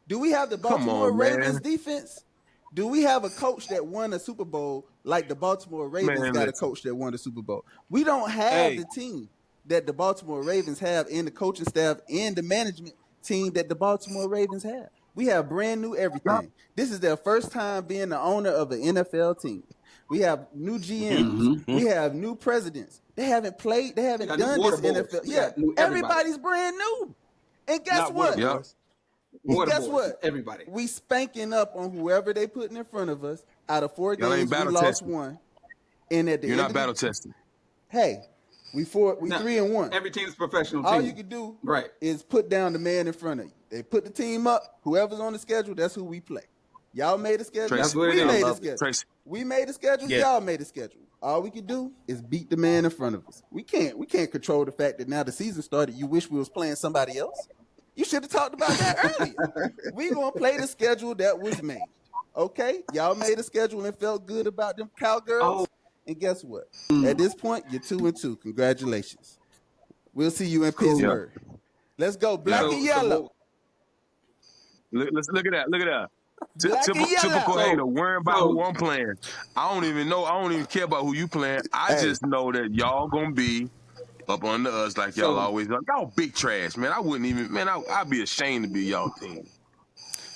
Do we have the Come Baltimore on, Ravens man. defense? Do we have a coach that won a Super Bowl like the Baltimore Ravens Man, got a listen. coach that won the Super Bowl? We don't have the team that the Baltimore Ravens have, and the coaching staff and the management team that the Baltimore Ravens have. We have brand new everything. This is their first time being the owner of an NFL team. We have new GMs. We have new presidents. They haven't played. They haven't got new done water this boys. NFL. We Yeah, got new everybody. everybody's brand new. And guess Not what? Water Yeah. Boys. And Water guess boys, what? everybody. We spanking up on whoever they putting in front of us. Out of 4 Y'all ain't games, we battle lost tested. 1. And at the You're end not of battle tested. hey, we Now, 3-1. Every team's a professional team. All you can do Right. is put down the man in front of you. They put the team up. Whoever's on the schedule, that's who we play. Y'all made a schedule. Tracy. That's what it We is. made a Love it. schedule. Tracy. We made a schedule. Yeah. Y'all made a schedule. All we can do is beat the man in front of us. We can't control the fact that now the season started. You wish we was playing somebody else. You should have talked about that earlier. We gonna play the schedule that was made. Okay, y'all made a schedule and felt good about them Cowgirls. And guess what? At this point, you're 2-2. Congratulations. We'll see you in Pittsburgh. Let's go, black and yellow. Let's look at that. Look at that. Black and yellow. Typical hater, worrying about So- who I'm playing. I don't even care about who you playing. I Hey. just know that y'all gonna be up under us like y'all always are. Y'all big trash, man. I wouldn't even, man, I'd be ashamed to be y'all team.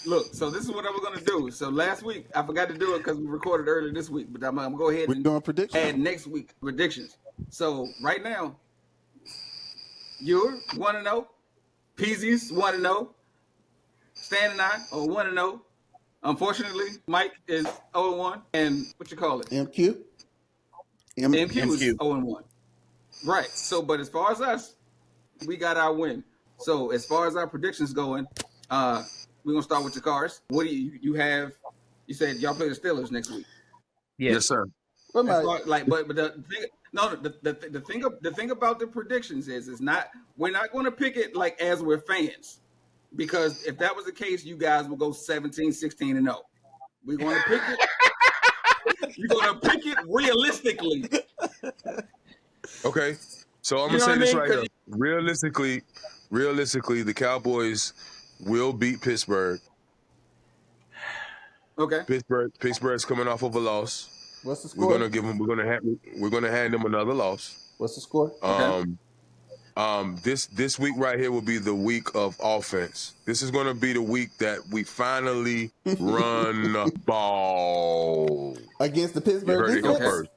Look, so this is what I was gonna do. So last week I forgot to do it because we recorded earlier this week, but I'm gonna go ahead We're and doing predictions. add next week predictions. So right now, you're 1-0, Peasy's 1-0, Stan and I are 1-0. Unfortunately, Mike is 0-1, and what you call it? MQ. MQ is 0-1. Right. So, but as far as us, we got our win. So as far as our predictions going, we're gonna start with the cars. What do you have? You said y'all play the Steelers next week. Yes, sir. What As am I- far- like, but the thing, no, the thing about the predictions is not we're not going to pick it like as we're fans, because if that was the case, you guys will go 17, 16, and 0. We're going to pick it. You're going to pick it realistically. Okay. So I'm You gonna know say what I this mean? right 'Cause here. Realistically, the Cowboys will beat Pittsburgh. Okay. Pittsburgh's coming off of a loss. What's the score? We're gonna hand them another loss. What's the score? This week right here will be the week of offense. This is gonna be the week that we finally run the ball. Against the You Pittsburgh heard it defense? here first.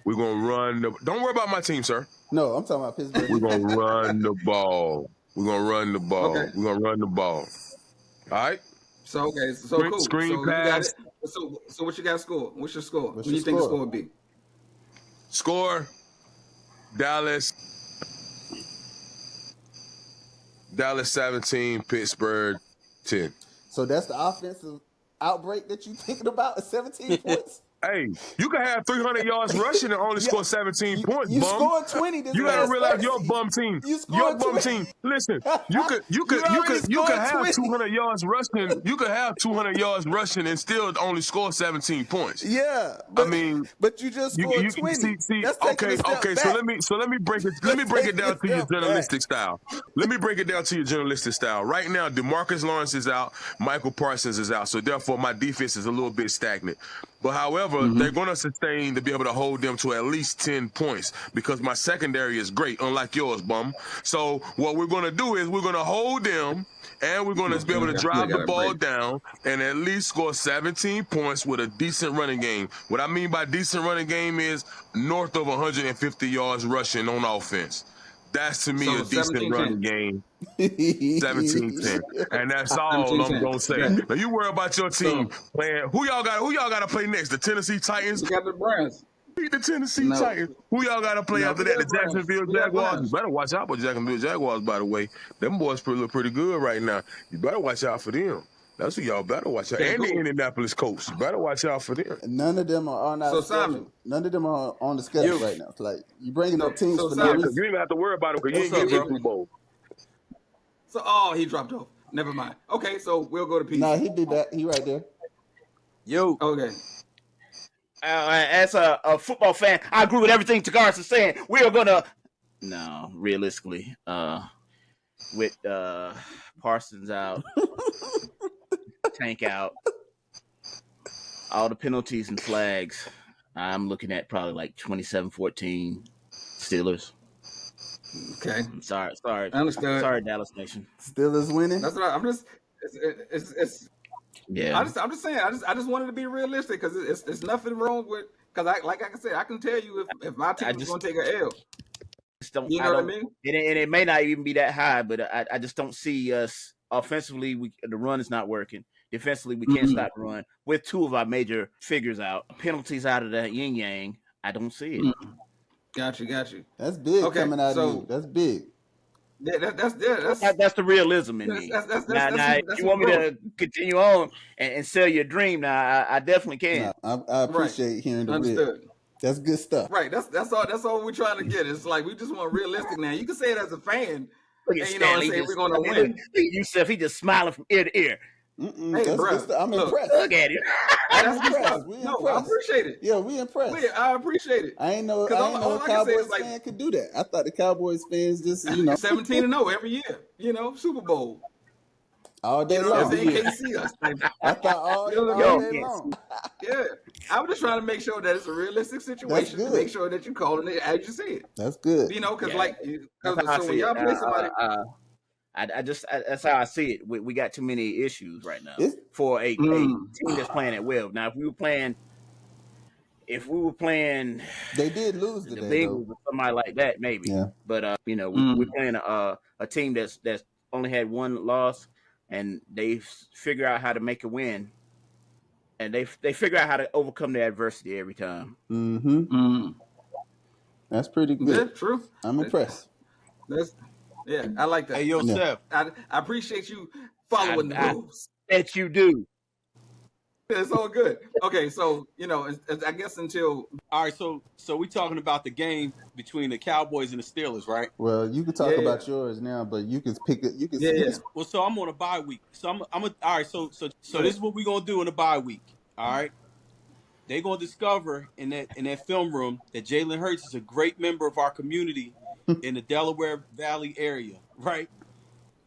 We're gonna run the. Don't worry about my team, sir. No, I'm talking about Pittsburgh. We're gonna run the ball. We're gonna run the ball. Okay. We're gonna run the ball. All right. So okay. So Screen- cool. screen so you got pass. it. So what you got score? What's your score? What's What do your you think the score? score would be? Score. Dallas 17, Pittsburgh 10. So that's the offensive outbreak that you thinking about at 17 points? Hey, you can have 300 yards rushing and only score 17 points, You bum. scored 20 this You gotta last realize Thursday. your bum team. You Your scored bum 20. team. Listen, you could already scored have 20. 200 yards rushing. You could have 200 yards rushing and still only score 17 points. Yeah, I mean, but you just scored 20. See, That's taking a step okay. back. So let me break it. Let me break it down to your Step back. journalistic style. Let me break it down to your journalistic style. Right now, DeMarcus Lawrence is out, Michael Parsons is out, so therefore my defense is a little bit stagnant. But however, they're going to sustain to be able to hold them to at least 10 points because my secondary is great, unlike yours, bum. So what we're going to do is we're going to hold them. And we're going to be able to drive the ball down and at least score 17 points with a decent running game. What I mean by decent running game is north of 150 yards rushing on offense. That's to me So a decent 17-10. running game. 17-10. And that's all 17-10. I'm gonna say. Okay. Now you worry about your team So- playing. Who y'all got to play next? The Tennessee Titans? We got the Browns. Beat the Tennessee No. Titans. Who y'all got to play No, after we that? The got Browns. Jacksonville We got Jaguars. Browns. You better watch out for Jacksonville Jaguars, by the way. Them boys look pretty good right now. You better watch out for them. That's what y'all better watch out. Okay, And the cool. Indianapolis Colts. You better watch out for them. None of them are on our So, schedule. Simon. None of them are on the schedule right now. Like you bringing up teams so for Simon, no Because reason. you didn't even have to worry about them because you What's ain't up, getting bro? Super Bowl. So, he dropped off. Never mind. Okay, so we'll go to Pete. No, he be back. He right there. Yo. Okay. As a football fan, I agree with everything Takaris is saying. We are gonna realistically, with Parsons out, Tank out, all the penalties and flags, I'm looking at probably like 27-14 Steelers. Okay. Sorry, Understood. sorry, Dallas Nation. Steelers winning. That's right. I'm just. It's Yeah, I'm just saying. I just wanted to be realistic because it's nothing wrong with because like I said, I can tell you if my team is going to take an L. You know what I mean? And it may not even be that high, but I just don't see us offensively. The run is not working. Defensively, we can't stop the run. With two of our major figures out, penalties out of the yin yang, I don't see it. Got you. That's big coming out of you. That's big. Yeah, that's the realism in me. Now, if you want me to continue on and sell your dream, now I definitely can. No, I appreciate hearing the Understood. big. That's good stuff. Right. That's all we're trying to get. It's like we just want realistic now. You can say it as a fan, Look at and, you know, and Stanley, say we're going to win. Look at Yusuf, he just smiling from ear to ear. Hey, bro, I'm impressed. Look at him. That's good impressed. stuff. We No, impressed. I appreciate it. Yeah, we impressed. I appreciate it. I ain't know a I can say Cowboys is like fan could do that. I thought the Cowboys fans just 17-0 every year. You know, Super Bowl. all day You know, long. they can't see us. I thought all day long. Yeah, I'm just trying to make sure that it's a realistic situation to make sure that you calling it as you see it. That's good. You know, because so when y'all play somebody. That's how I see it. We got too many issues right now for a team that's playing at will. Now, if we were playing, they did lose the today, Bengals or somebody like that, maybe. Yeah. But we're playing a team that's only had one loss, and they figure out how to make a win, and they figure out how to overcome the adversity every time. That's pretty good. Yeah, true. I'm impressed. I like that. Hey, yo, Seth. I appreciate you following the rules. That you do. It's all good. Okay, so I guess until all right, so we talking about the game between the Cowboys and the Steelers, right? Well, you can talk about yours now, but you can pick it. You can. Well, so I'm on a bye week. So I'm all right. So this is what we're gonna do in the bye week. All right. They're gonna discover in that film room that Jalen Hurts is a great member of our community in the Delaware Valley area, right?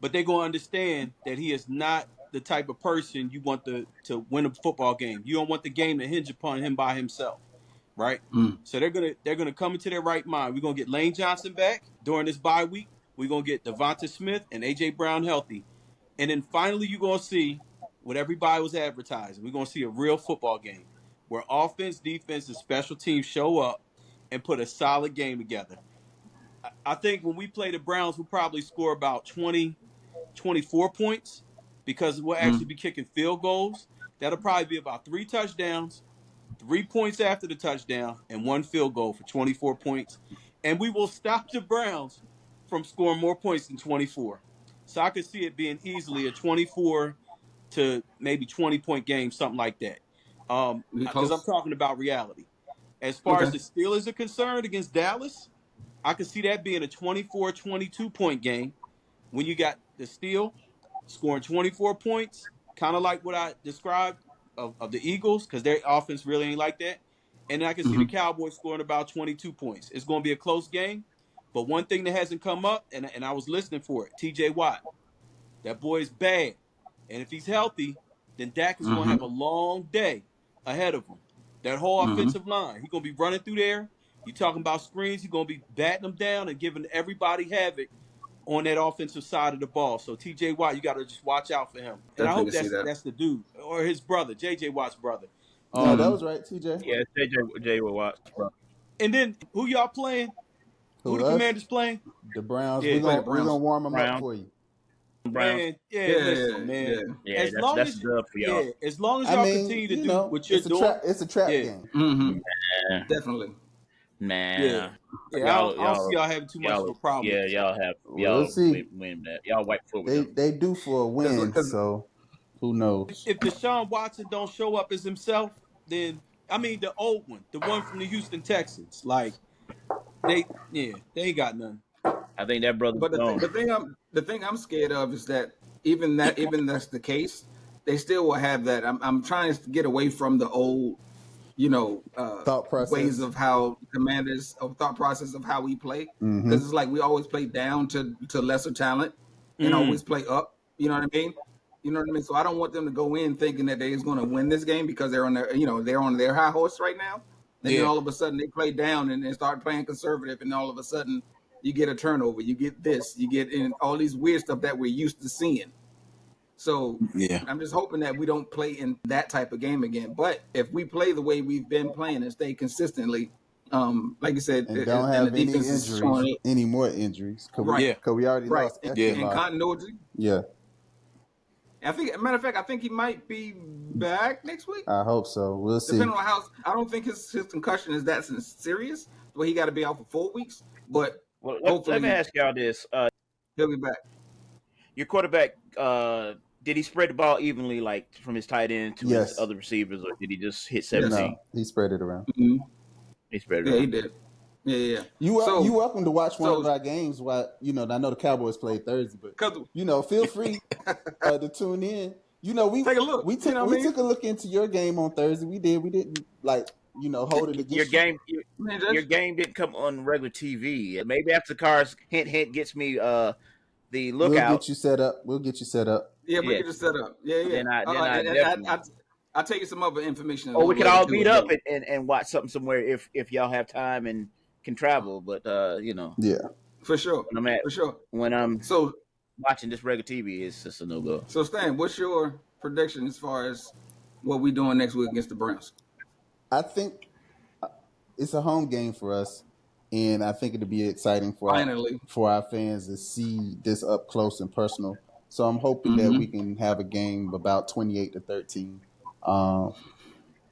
But they're gonna understand that he is not the type of person you want to win a football game. You don't want the game to hinge upon him by himself, right? So they're gonna come into their right mind. We're gonna get Lane Johnson back during this bye week. We're gonna get Devonta Smith and AJ Brown healthy, and then finally you're gonna see what everybody was advertising. We're gonna see a real football game where offense, defense, and special teams show up and put a solid game together. I think when we play the Browns, we'll probably score about 20, 24 points because we'll actually be kicking field goals. That'll probably be about 3 touchdowns, 3 points after the touchdown, and 1 field goal for 24 points. And we will stop the Browns from scoring more points than 24. So I could see it being easily a 24 to maybe 20-point game, something like that. Because I'm talking about reality. As far as the Steelers are concerned against Dallas, I could see that being a 24, 22-point game when you got the Steel scoring 24 points, kind of like what I described of the Eagles, because their offense really ain't like that. And then I can see the Cowboys scoring about 22 points. It's going to be a close game. But one thing that hasn't come up, and I was listening for it, T.J. Watt. That boy's bad. And if he's healthy, then Dak is going to have a long day ahead of him. That whole offensive line, he's going to be running through there. You're talking about screens. He's going to be batting them down and giving everybody havoc on that offensive side of the ball. So T.J. Watt, you got to just watch out for him. And I hope that's the dude. Or his brother, J.J. Watt's brother. No, that was right, T.J. Yeah, J.J. Watt's brother. And then who y'all playing? Who the Commanders playing? The Browns. Yeah, we're gonna warm them up for you. Browns. Man. Yeah, as long that's as good for y'all. as long as y'all continue to do what you're doing, it's a trap game. Definitely. I don't see y'all having too much of a problem. Yeah, y'all We'll see. win that. Y'all wipe foot with them. They do for a win, so Who knows? If Deshaun Watson don't show up as himself, then I mean the old one, the one from the Houston Texans, like they ain't got none. I think that brother's But gone. the thing I'm scared of is that even that's the case, they still will have that. I'm trying to get away from the old, Thought process. ways of how commanders of thought process of how we play, Mhm. because it's like we always play down to lesser talent and always play up. You know what I mean? You know what I mean? So I don't want them to go in thinking that they're just going to win this game because they're on their high horse right now. And then all of a sudden they play down and then start playing conservative, and all of a sudden you get a turnover, you get this, you get in all these weird stuff that we're used to seeing. So I'm just hoping that we don't play in that type of game again. But if we play the way we've been playing and stay consistently, like you said, And don't have the any defense is injuries, showing, any more injuries. Right. Because we already right, lost and Escobar. continuity. Yeah, I think, matter of fact, I think he might be back next week. I hope so. We'll see. Depending on how, I don't think his concussion is that serious, where he got to be out for 4 weeks. But Well, hopefully let me ask y'all this: he'll be back. your quarterback, did he spread the ball evenly, like from his tight end to Yes. his other receivers, or did he just hit 17? No, he spread it around. Mhm. He spread it Yeah, around. he did. Yeah. You welcome to watch one so- of our games. I know the Cowboys play Thursday, but 'Cause- feel free to tune in. We Take a look. We took took a look into your game on Thursday. We did. We didn't hold it against Your game, Man, your game didn't come on regular TV. Maybe after the Cars hint gets me the We'll lookout. get you set up. Yeah, we Yeah. can just set up. Yeah. Then I And definitely- I'll take you some other information. a Or we little could later, all too, meet as up well. and watch something somewhere if y'all have time and can travel. But Yeah. For sure. When I'm So watching this regular TV is just a no go. So Stan, what's your prediction as far as what we doing next week against the Browns? I think it's a home game for us, and I think it'll be exciting for Finally. our fans to see this up close and personal. So I'm hoping that we can have a game about 28-13,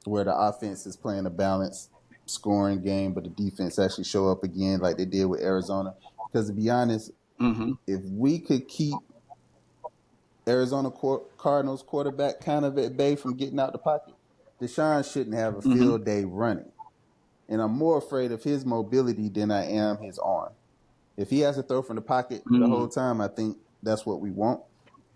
where the offense is playing a balanced scoring game, but the defense actually show up again like they did with Arizona. Because to be honest, if we could keep Arizona Cardinals quarterback kind of at bay from getting out the pocket, Deshaun shouldn't have a field day running. And I'm more afraid of his mobility than I am his arm. If he has to throw from the pocket the whole time, I think that's what we want.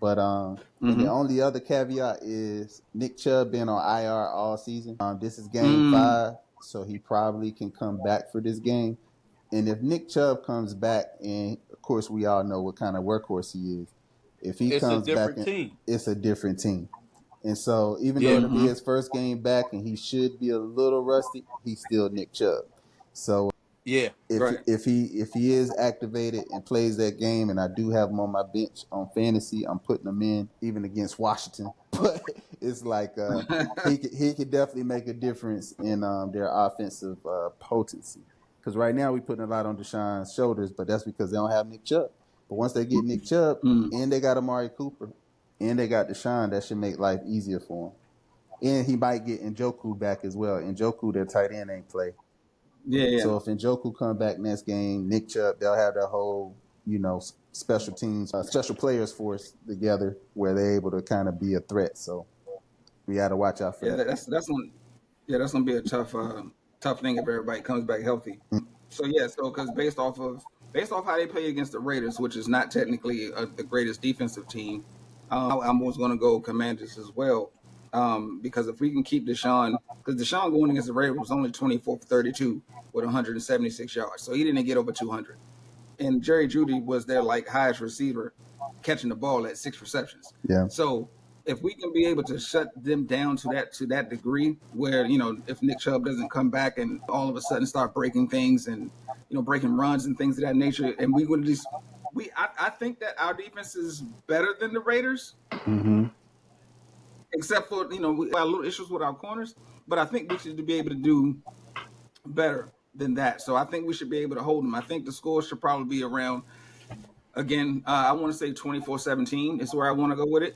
But and the only other caveat is Nick Chubb been on IR all season. This is game 5, so he probably can come back for this game. And if Nick Chubb comes back, and of course we all know what kind of workhorse he is, if he comes back, it's a different team. And so even though it'll be his first game back and he should be a little rusty, he's still Nick Chubb. So if he is activated and plays that game, and I do have him on my bench on fantasy, I'm putting him in even against Washington. But it's like he could definitely make a difference in their offensive potency. Because right now we're putting a lot on Deshaun's shoulders, but that's because they don't have Nick Chubb. But once they get Nick Chubb and they got Amari Cooper and they got Deshaun, that should make life easier for him. And he might get Njoku back as well. Njoku, their tight end, ain't play. Yeah. So if Njoku come back next game, Nick Chubb, they'll have that whole, special teams, special players force together where they're able to kind of be a threat. So we got to watch out for that. That's gonna be a tough thing if everybody comes back healthy. So because based off how they play against the Raiders, which is not technically the greatest defensive team, I'm almost going to go Commanders as well. Because if we can keep Deshaun, because Deshaun going against the Raiders was only 24 for 32 with 176 yards, so he didn't get over 200. And Jerry Jeudy was their highest receiver, catching the ball at 6 receptions. Yeah. So if we can be able to shut them down to that degree, where if Nick Chubb doesn't come back and all of a sudden start breaking things and breaking runs and things of that nature, and we would just I think that our defense is better than the Raiders. Except for we have little issues with our corners, but I think we should be able to do better than that. So I think we should be able to hold them. I think the score should probably be around, again, I want to say 24-17 is where I want to go with it.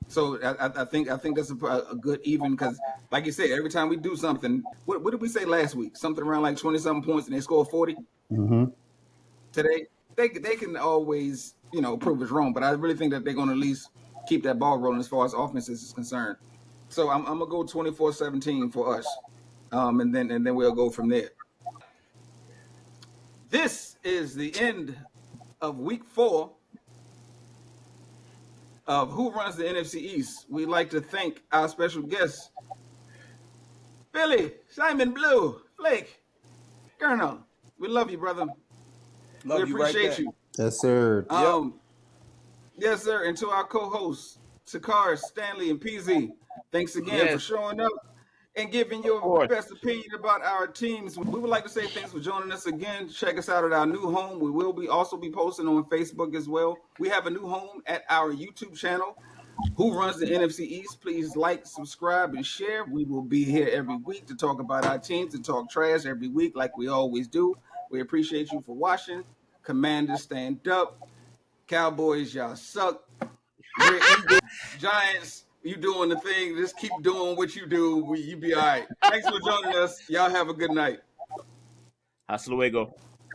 So I think that's a good even, because like you said, every time we do something, what did we say last week? Something around 20-something points and they score 40 today. they can always, prove us wrong. But I really think that they're going to at least keep that ball rolling as far as offenses is concerned. So I'm gonna go 24-17 for us, and then we'll go from there. This is the end of week 4 of Who Runs the NFC East. We'd like to thank our special guests, Billy, Simon Blue, Flake, Colonel. We love you, brother. Love we you right appreciate back. you. Yes, sir. Yes, sir. And to our co-hosts, Sakar, Stanley, and PZ, thanks again for showing up and giving your best opinion about our teams. We would like to say thanks for joining us again. Check us out at our new home. We will also be posting on Facebook as well. We have a new home at our YouTube channel, Who Runs the NFC East. Please like, subscribe, and share. We will be here every week to talk about our teams and talk trash every week like we always do. We appreciate you for watching. Commanders, stand up. Cowboys, y'all suck. Eagles, Giants, you doing the thing. Just keep doing what you do. You be all right. Thanks for joining us. Y'all have a good night. Hasta luego.